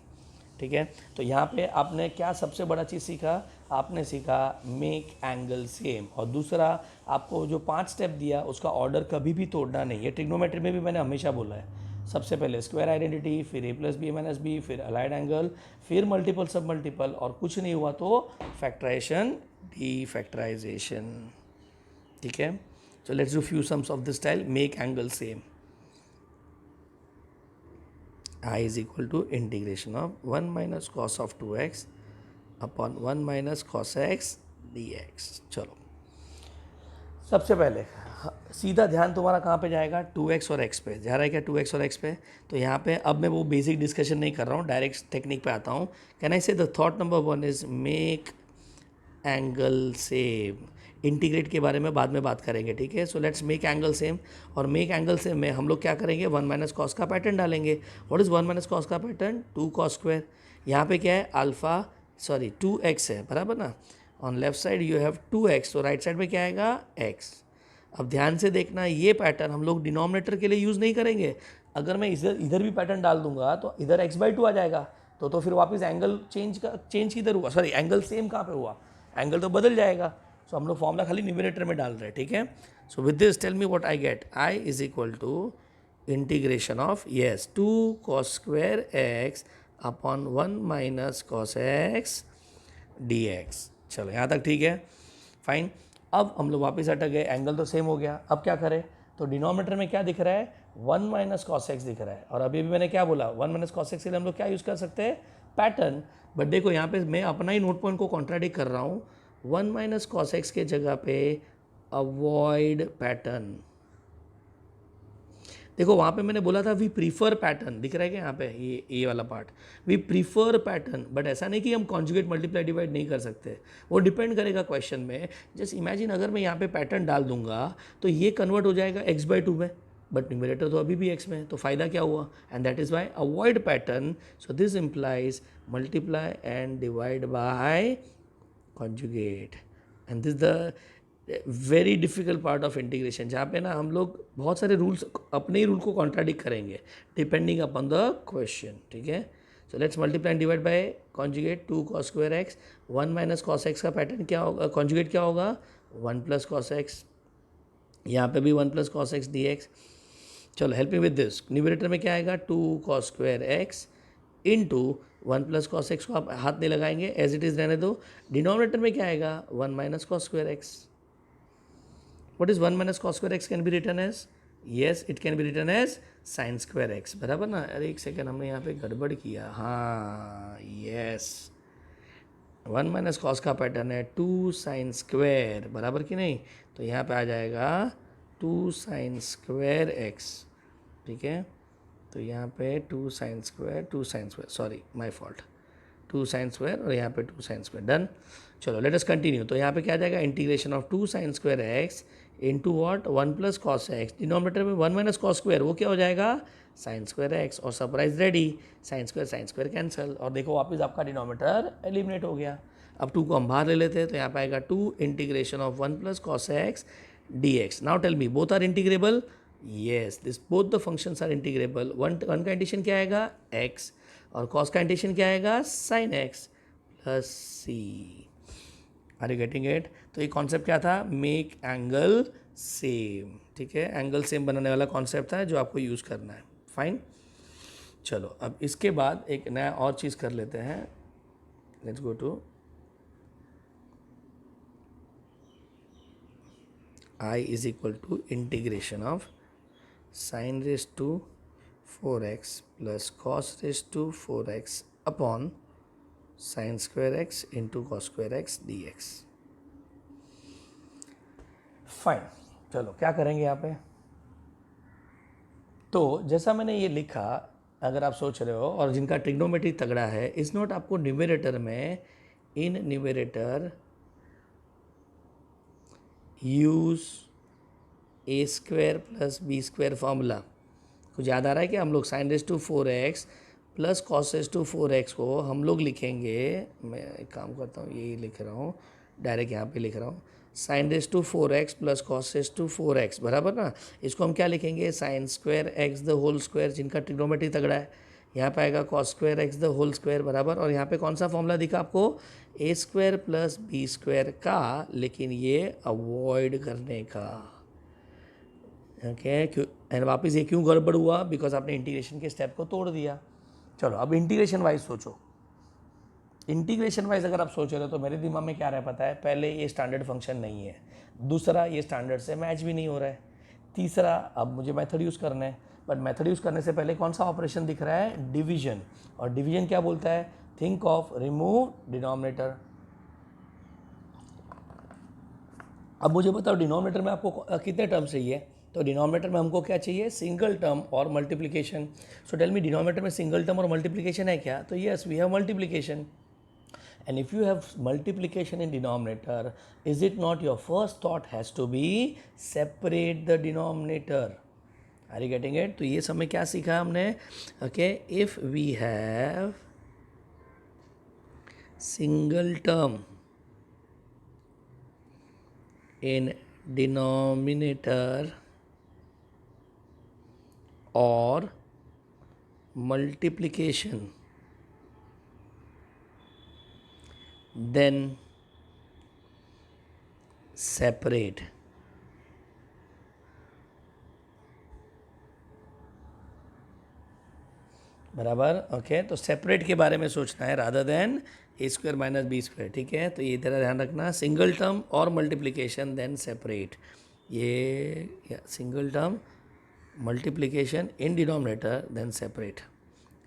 S1: ठीक है. तो यहाँ पे आपने क्या सबसे बड़ा चीज़ सीखा? आपने सीखा मेक एंगल सेम. और दूसरा, आपको जो 5 स्टेप दिया उसका ऑर्डर कभी भी तोड़ना नहीं है. ट्रिग्नोमेट्री में भी मैंने हमेशा बोला है, सबसे पहले स्क्वायर आइडेंटिटी, फिर ए प्लस बी माइनस बी, फिर अलाइड एंगल, फिर मल्टीपल सब मल्टीपल, और कुछ नहीं हुआ तो फैक्टराइजेशन, डी फैक्टराइजेशन. ठीक है. So let's do few sums of this style. Make angle same. I is equal to integration of 1 minus cos of 2x upon 1 minus cos x dx. चलो, सबसे पहले सीधा ध्यान तुम्हारा कहाँ पे जाएगा? 2x और x पे जा रहा है क्या? 2x और x पे. तो यहाँ पे अब मैं वो बेसिक डिस्कशन नहीं कर रहा हूँ, डायरेक्ट टेक्निक पे आता हूँ. कैन आई से the thought number 1 is make angle same. Integrate के बारे में बाद में बात करेंगे. ठीक है. So let's make angle same. और मेक एंगल सेम में हम लोग क्या करेंगे? 1 माइनस कॉस का पैटर्न डालेंगे. व्हाट इज़ 1 माइनस कॉस का पैटर्न? 2 cos square. यहाँ पे क्या है? अल्फा, सॉरी 2x है, बराबर ना. On left side you have 2x, तो राइट साइड में क्या आएगा? x. अब ध्यान से देखना, ये पैटर्न हम लोग डिनोमिनेटर के लिए यूज़ नहीं करेंगे. अगर मैं इधर भी पैटर्न डाल दूंगा तो इधर x/2 आ जाएगा. तो फिर वापस एंगल चेंज किधर हुआ? सॉरी, एंगल सेम कहाँ पे हुआ? एंगल तो बदल जाएगा. सो हम लोग फॉर्मूला खाली न्यूमरेटर में डाल रहे हैं. ठीक है. So with this tell me what I get. I is equal to integration of, yes, 2 cos square x upon 1 minus cos x d x. चलो यहाँ तक ठीक है, फाइन. अब हम लोग वापस अटक गए, एंगल तो सेम हो गया. अब क्या करें? तो डिनोमिनेटर में क्या दिख रहा है? 1 माइनस कॉस एक्स दिख रहा है. और अभी भी मैंने क्या बोला? 1 माइनस कॉस एक्स के लिए हम लोग क्या यूज़ कर सकते हैं? पैटर्न. बट देखो यहाँ पे मैं अपना ही नोट पॉइंट को कॉन्ट्राडिक्ट कर रहा हूँ. 1 माइनस कॉस एक्स के जगह पे अवॉइड पैटर्न. देखो वहाँ पे मैंने बोला था वी प्रीफर पैटर्न, दिख रहा है क्या यहाँ पे? ये वाला part, we prefer pattern. But ऐसा नहीं कि हम कॉन्जुगेट मल्टीप्लाई डिवाइड नहीं कर सकते, वो डिपेंड करेगा क्वेश्चन में. जस्ट इमेजिन अगर मैं यहाँ पे पैटर्न डाल दूंगा तो ये कन्वर्ट हो जाएगा x/2 में, बट न्यूमरेटर तो अभी भी x में है, तो फायदा क्या हुआ? And that is why avoid pattern. So this implies multiply and divide by conjugate. And this the very difficult part of integration, जहाँ पे ना हम लोग बहुत सारे रूल्स, अपने ही रूल को कॉन्ट्राडिक्ट करेंगे डिपेंडिंग अपॉन द क्वेश्चन. ठीक है. So let's multiply and divide by conjugate. 2 cos square x, 1 minus cos x का पैटर्न क्या होगा? कॉन्जुगेट क्या होगा? 1 प्लस कॉस एक्स. यहाँ पे भी 1 plus cos x d x. चलो help me with this. Numerator में क्या आएगा? 2 cos square x into 1 plus cos x को आप हाथ नहीं लगाएंगे, एज इट इज़ रहने दो. डिनोमिनेटर में क्या आएगा? 1 minus cos square x. What is 1 minus cos square x can be written as? Yes, it can be written as sin square x. बराबर ना. अरे एक सेकेंड, हमने यहाँ पे गड़बड़ किया. हाँ, यस, 1 माइनस कॉस का पैटर्न है 2 sin स्क्वायर, बराबर कि नहीं? तो यहाँ पे आ जाएगा 2 sin स्क्वायर x. ठीक है. तो यहाँ पे 2 sin square, sorry my fault, 2 sin square और यहाँ पे 2 sin स्क्वायर. डन. चलो लेट अस कंटिन्यू. तो यहाँ पे क्या आ जाएगा? Integration of 2 sin square x into what? 1 plus cos x. Denominator में 1 माइनस कॉस स्क्वायर, वो क्या हो जाएगा? Sine square x. और surprise ready, sine square cancel. और देखो वापस आपका डिनोमिनेटर एलिमिनेट हो गया. अब 2 को हम बाहर ले लेते हैं, तो यहाँ पे आएगा 2 integration of 1 plus cos x d x. Now tell me, both are integrable? Yes, this both the functions are integrable. One का इंटीग्रेशन क्या आएगा? एक्स. और कॉस का इंटीग्रेशन क्या आएगा? Sine x plus c. Are you getting it? तो ये concept क्या था, मेक एंगल सेम, ठीक है, एंगल सेम बनाने वाला कॉन्सेप्ट था जो आपको यूज़ करना है, फाइन। चलो अब इसके बाद एक नया और चीज़ कर लेते हैं, let's go to I is equal to integration of sin raised to 4x plus cos raised to 4x upon sin square x into cos square x dx। Fine, चलो क्या करेंगे यहाँ पे। तो जैसा मैंने ये लिखा, अगर आप सोच रहे हो और जिनका ट्रिग्नोमेट्री तगड़ा है, इस नोट आपको न्यूमरेटर में, in numerator use a square plus b square formula. कुछ याद आ रहा है कि हम लोग sine raise to 4x plus cos raise to 4x को हम लोग लिखेंगे, मैं एक काम करता हूँ, यही लिख रहा हूँ, डायरेक्ट यहाँ पे लिख रहा हूँ, sine raise to 4x plus cos raise to 4x बराबर ना। इसको हम क्या लिखेंगे, sine square x the whole square, जिनका ट्रिग्नोमेट्री तगड़ा है, यहाँ पे आएगा cos square x the whole square बराबर। और यहाँ पे कौन सा फॉर्मूला दिखा आपको, a square plus b square का, लेकिन ये अवॉइड करने का, ओके। क्यों एंड वापस ये क्यों गड़बड़ हुआ, बिकॉज आपने इंटीग्रेशन के स्टेप को तोड़ दिया। चलो अब इंटीग्रेशन वाइज सोचो। इंटीग्रेशन वाइज अगर आप सोच रहे हो तो मेरे दिमाग में क्या रहा है पता है, पहले ये स्टैंडर्ड फंक्शन नहीं है, दूसरा ये स्टैंडर्ड से मैच भी नहीं हो रहा है, तीसरा अब मुझे मेथड यूज़ करना है, बट मेथड यूज़ करने से पहले कौन सा ऑपरेशन दिख रहा है, डिवीजन। और डिवीजन क्या बोलता है, थिंक ऑफ रिमूव डिनोमिनेटर। अब मुझे बताओ डिनोमिनेटर में आपको कितने टर्म चाहिए, तो डिनोमिनेटर में हमको क्या चाहिए, सिंगल टर्म और multiplication. So tell me denominator में सिंगल टर्म और मल्टीप्लिकेशन है क्या, तो yes we have multiplication. And if you have multiplication in denominator, is it not your first thought has to be separate the denominator. Are you getting it. तो ये सब में क्या सीखा हमने, okay, if we have single term in denominator or multiplication, then separate। बराबर, okay. तो separate के बारे में सोचना है rather than a square minus b square, ठीक है। तो ये तरह ध्यान रखना, सिंगल टर्म और मल्टीप्लिकेशन देन सेपरेट, ये single term multiplication in denominator then separate.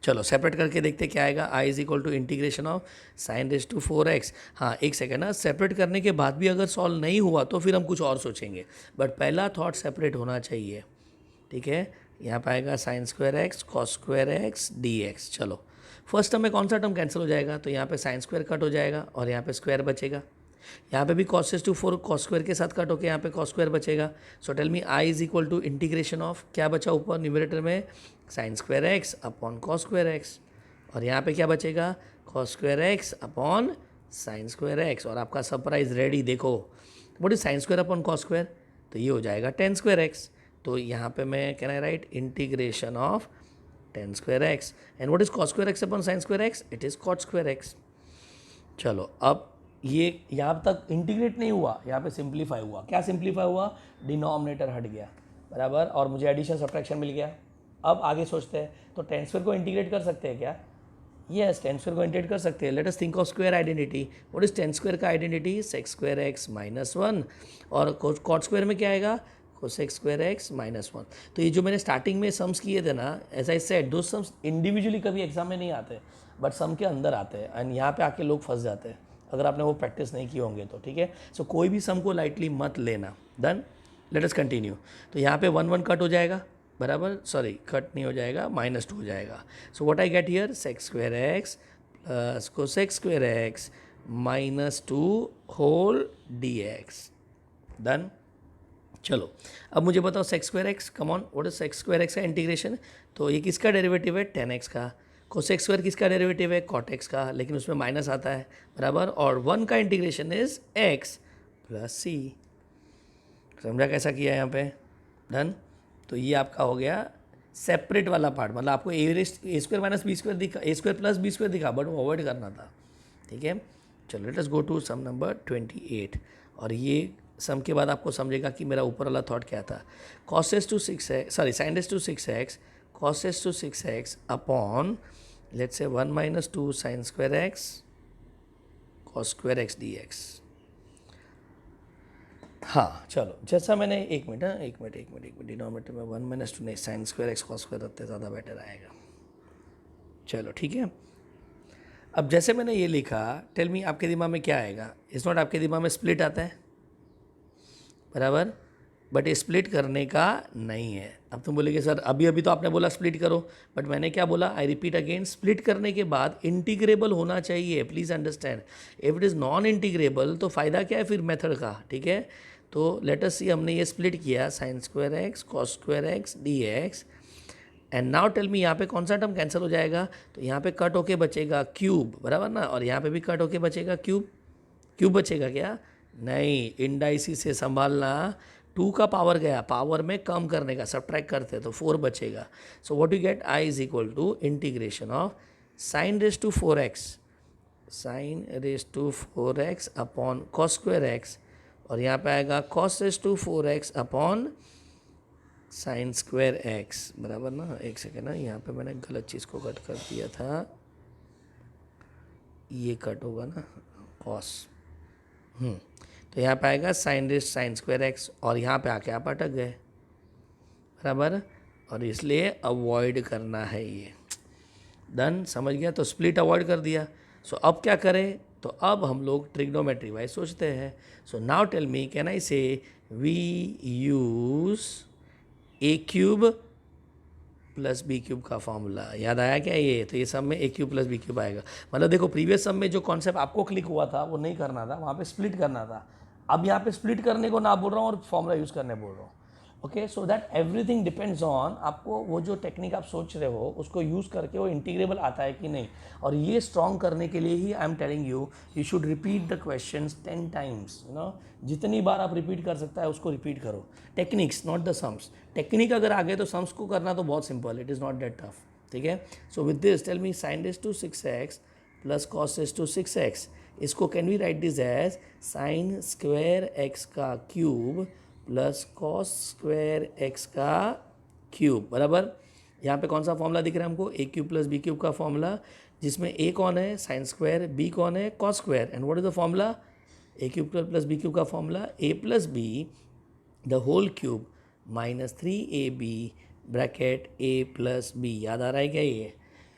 S1: चलो सेपरेट करके देखते क्या आएगा, I is equal to integration of sine raise to 4x। हाँ एक सेकेंड ना, सेपरेट करने के बाद भी अगर सॉल्व नहीं हुआ तो फिर हम कुछ और सोचेंगे, बट पहला थॉट सेपरेट होना चाहिए, ठीक है। यहाँ पे आएगा sine square x cos square x d x. चलो फर्स्ट टर्म में कौन सा टर्म कैंसिल हो जाएगा, तो यहाँ पे साइन स्क्वायर कट हो जाएगा और यहाँ पे स्क्वायर बचेगा। यहाँ पे भी cos raise to 4 cos square के साथ कट होकर यहाँ पे कॉस स्क्वायर बचेगा। So tell me I is equal to integration of, क्या बचा ऊपर न्यूमरेटर में, sine square x upon cos square x, और यहाँ पे क्या बचेगा, cos square x upon sine square x. और आपका सरप्राइज रेडी, देखो what is sine square upon cos square, तो ये हो जाएगा टेन स्क्वायर एक्स। तो यहाँ पे मैं can I write integration of ten square x, and what is cos square x upon sine square x, it is cot square x. चलो अब ये यहाँ तक इंटीग्रेट नहीं हुआ, यहाँ पे सिंप्लीफाई हुआ। क्या सिंप्लीफाई हुआ, डिनोमिनेटर हट गया, बराबर, और मुझे एडिशन सब्ट्रैक्शन मिल गया। अब आगे सोचते हैं, तो टेन स्क्वायर को इंटीग्रेट कर सकते हैं क्या, यस टेन स्क्वायर को इंटीग्रेट कर सकते हैं। Let us think of square identity, what is tan square का identity, sec square x minus one, और कॉट स्क्वायर में क्या आएगा, cosec square x minus one. तो ये जो मैंने स्टार्टिंग में सम्स किए थे ना, एज आई सेड दो सम्स इंडिविजुअली कभी एग्जाम में नहीं आते, बट सम के अंदर आते हैं, एंड यहाँ पे आके लोग फंस जाते हैं अगर आपने वो प्रैक्टिस नहीं किए होंगे तो, ठीक है। सो कोई भी सम को लाइटली मत लेना। Done, let us continue. तो यहाँ पे 1 1 कट हो जाएगा, बराबर, सॉरी कट नहीं हो जाएगा, -2 हो जाएगा। So what I get here, sec square x plus cosec square x -2 whole d x. Done. चलो अब मुझे बताओ sec square x, come on, what is sec square x का इंटीग्रेशन, तो ये किसका डेरिवेटिव है, 10x का। कोसेक्स स्क्वायर किसका डेरिवेटिव है, कॉट एक्स का, लेकिन उसमें माइनस आता है, बराबर, और 1 का integration is x plus C. समझा कैसा किया यहाँ पे, डन। तो ये आपका हो गया सेपरेट वाला पार्ट, मतलब आपको a square minus b square दिखा, a square plus b square दिखा, बट वो अवॉइड करना था, ठीक है। चलो let us go to sum number 28। और ये सम के बाद आपको समझेगा कि मेरा ऊपर वाला थॉट क्या था. cos s to 6x, sorry sin s to 6x, cos s to 6x upon let's say 1 minus 2 sin square x cos square x dx. हाँ चलो, जैसा मैंने एक मिनट डिनोमिनेटर में 1 minus 2 नहीं, sign square x cos square रखते ज़्यादा better आएगा. चलो ठीक है. अब जैसे मैंने ये लिखा, टेल मी आपके दिमाग में क्या आएगा. इस नॉट आपके दिमाग में स्प्लिट आता है, बराबर, बट स्प्लिट करने का नहीं है. अब तुम बोलेगे सर अभी अभी तो आपने बोला स्प्लिट करो, बट मैंने क्या बोला, आई रिपीट अगेन, स्प्लिट करने के बाद इंटीग्रेबल होना चाहिए. Please understand, if it is non integrable तो फ़ायदा क्या है फिर मेथड का. ठीक है, तो लेट अस सी, हमने ये स्प्लिट किया sine square x cos square x d x. And now tell me यहाँ पे कौन सा टर्म कैंसिल हो जाएगा. तो यहाँ पे कट होके बचेगा क्यूब, बराबर ना, और यहाँ पे भी कट होके बचेगा क्यूब. क्यूब बचेगा क्या, नहीं, इंडाइसी से संभालना. 2 का पावर गया, पावर में कम करने का, सब्ट्रैक्ट करते तो 4 बचेगा. So what you get, I is equal to integration of sine raise to 4x, sine raise to 4x upon cos square x, और यहाँ पे आएगा cos raise to 4x upon sine square x, बराबर ना. एक सेकेंड ना, यहाँ पे मैंने गलत चीज़ को कट कर दिया था, ये कट होगा ना कॉस. तो यहाँ पे आएगा sign race sign square x, और यहाँ पे आके आप अटक गए, बराबर, और इसलिए अवॉइड करना है ये. डन, समझ गया. तो स्प्लिट अवॉइड कर दिया. सो अब क्या करें, तो अब हम लोग ट्रिग्नोमेट्री वाइज सोचते हैं. So now tell me, can I say we use a cube plus b cube का फॉर्मूला. याद आया क्या ये, तो ये सब में a cube plus b cube आएगा. मतलब देखो, प्रीवियस सब में जो कॉन्सेप्ट आपको क्लिक हुआ था वो नहीं करना था, वहाँ पे स्प्लिट करना था. अब यहाँ पे स्प्लिट करने को ना बोल रहा हूँ और फॉर्मूला यूज़ करने बोल रहा हूँ. Okay, so that everything depends on आपको वो जो टेक्निक आप सोच रहे हो उसको यूज़ करके वो इंटीग्रेबल आता है कि नहीं. और ये स्ट्रॉन्ग करने के लिए ही I am telling you, you should repeat the questions 10 times. You know, जितनी बार आप रिपीट कर सकता है उसको रिपीट करो. Techniques not the sums. Technique अगर आ गए तो सम्स को करना तो बहुत simple, it is not that tough. ठीक है. So with this tell me sine raise to 6x plus cos raise to 6x, इसको can we write this as sine square x का cube plus cos square x का cube, बराबर. यहाँ पे कौन सा फॉर्मूला दिख रहा है हमको, a cube plus b cube का फॉर्मूला, जिसमें ए कौन है, साइन स्क्वायर, बी कौन है, cos square. And what is the formula, a cube plus b cube का formula, a plus b the whole cube minus 3ab bracket a plus b. याद आ रहा है क्या ये,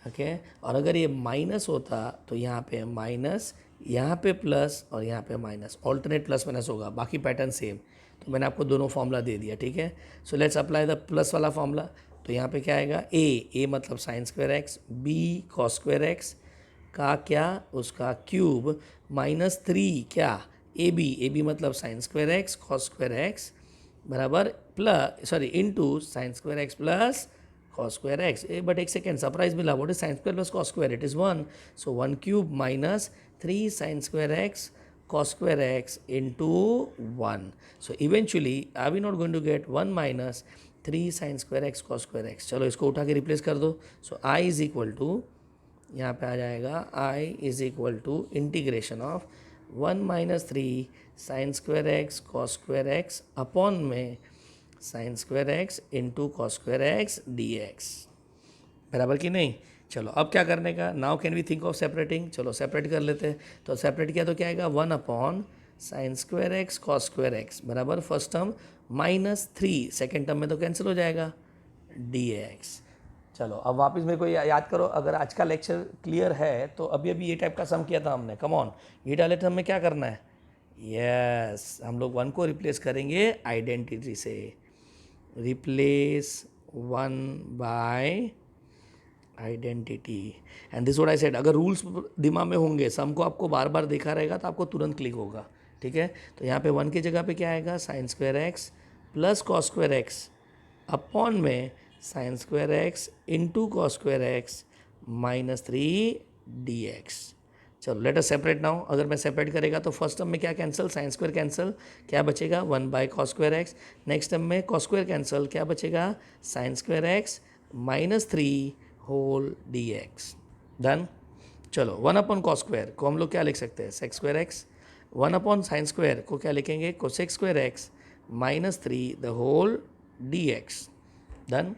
S1: ओके. और अगर ये माइनस होता तो यहाँ पे माइनस, यहाँ पे प्लस और यहाँ पे माइनस, ऑल्टरनेट प्लस माइनस होगा, बाकी पैटर्न सेम. तो मैंने आपको दोनों फॉर्मूला दे दिया. ठीक है. So let's apply the plus वाला फॉर्मूला. तो यहाँ पे क्या आएगा, ए मतलब sine square x, b cos square x का क्या, उसका क्यूब माइनस 3 क्या, ए बी मतलब sine square x cos square x, बराबर, plus sorry into sine square x plus cos square x. But एक सेकेंड, सरप्राइज मिला. What is sine square plus cos square, it is 1. So 1 cube minus 3 sign square x cos square x into 1. So eventually are we not going to get 1 minus 3 sin square x cos square x. चलो इसको उठा के replace कर दो. So I is equal to, यहाँ पे आ जाएगा I is equal to integration of 1 minus 3 sin square x cos square x upon में sin square x into cos square x dx, बराबर कि नहीं. चलो अब क्या करने का, now can we think of separating. चलो सेपरेट कर लेते हैं. तो सेपरेट किया तो क्या आएगा, 1 upon sine square x cos square x, बराबर, first term minus 3, second term में तो कैंसिल हो जाएगा dx. चलो अब वापस मेरे को याद करो, अगर आज का लेक्चर क्लियर है तो अभी अभी ये टाइप का सम किया था हमने. कम ऑन, ये डाले थे, हमें क्या करना है, यस, हम लोग 1 को रिप्लेस करेंगे आइडेंटिटी से. Replace 1 by identity. And this what I said, अगर रूल्स दिमाग में होंगे, सम को आपको बार बार देखा रहेगा तो आपको तुरंत क्लिक होगा. ठीक है. तो यहाँ पे 1 की जगह पे क्या आएगा, sine square x plus cos square x upon में sine square x into cos square x minus 3 dx. चलो लेट अस सेपरेट नाउ. अगर मैं सेपरेट करेगा तो फर्स्ट टर्म में क्या कैंसिल, साइन स्क्वायर कैंसिल, क्या बचेगा 1 by cos square x. Next term में कॉस स्क्वायर कैंसिल, क्या बचेगा sine square x minus 3 whole dx. Done. चलो 1 अपॉन कॉस स्क्वायर को हम लोग क्या लिख सकते हैं, sec square x. 1 upon sine square को क्या लिखेंगे, cosec square x minus 3 the whole d x. Done.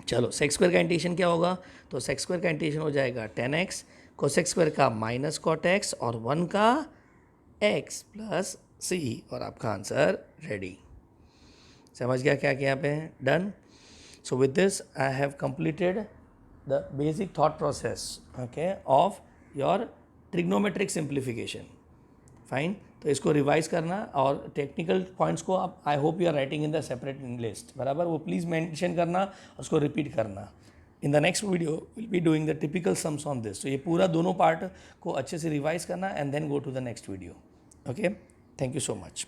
S1: चलो सेक स्क्वायर का इंटीग्रेशन क्या होगा, तो सेक स्क्वायर का इंटीग्रेशन हो जाएगा 10x कोसेक स्क्वायर का माइनस कॉट एक्स और 1 का x प्लस सी, और आपका आंसर रेडी। समझ गया क्या किया पे? Done. So with this I have completed the basic thought process okay of your trigonometric simplification. Fine, तो इसको रिवाइज करना और टेक्निकल पॉइंट्स को आप I hope you are writing in the separate list, बराबर, वो प्लीज़ मेंशन करना और उसको रिपीट करना। In the next video will be doing the typical sums on this. तो ये पूरा दोनों पार्ट को अच्छे से रिवाइज करना and then go to the next video. Okay, thank you so much.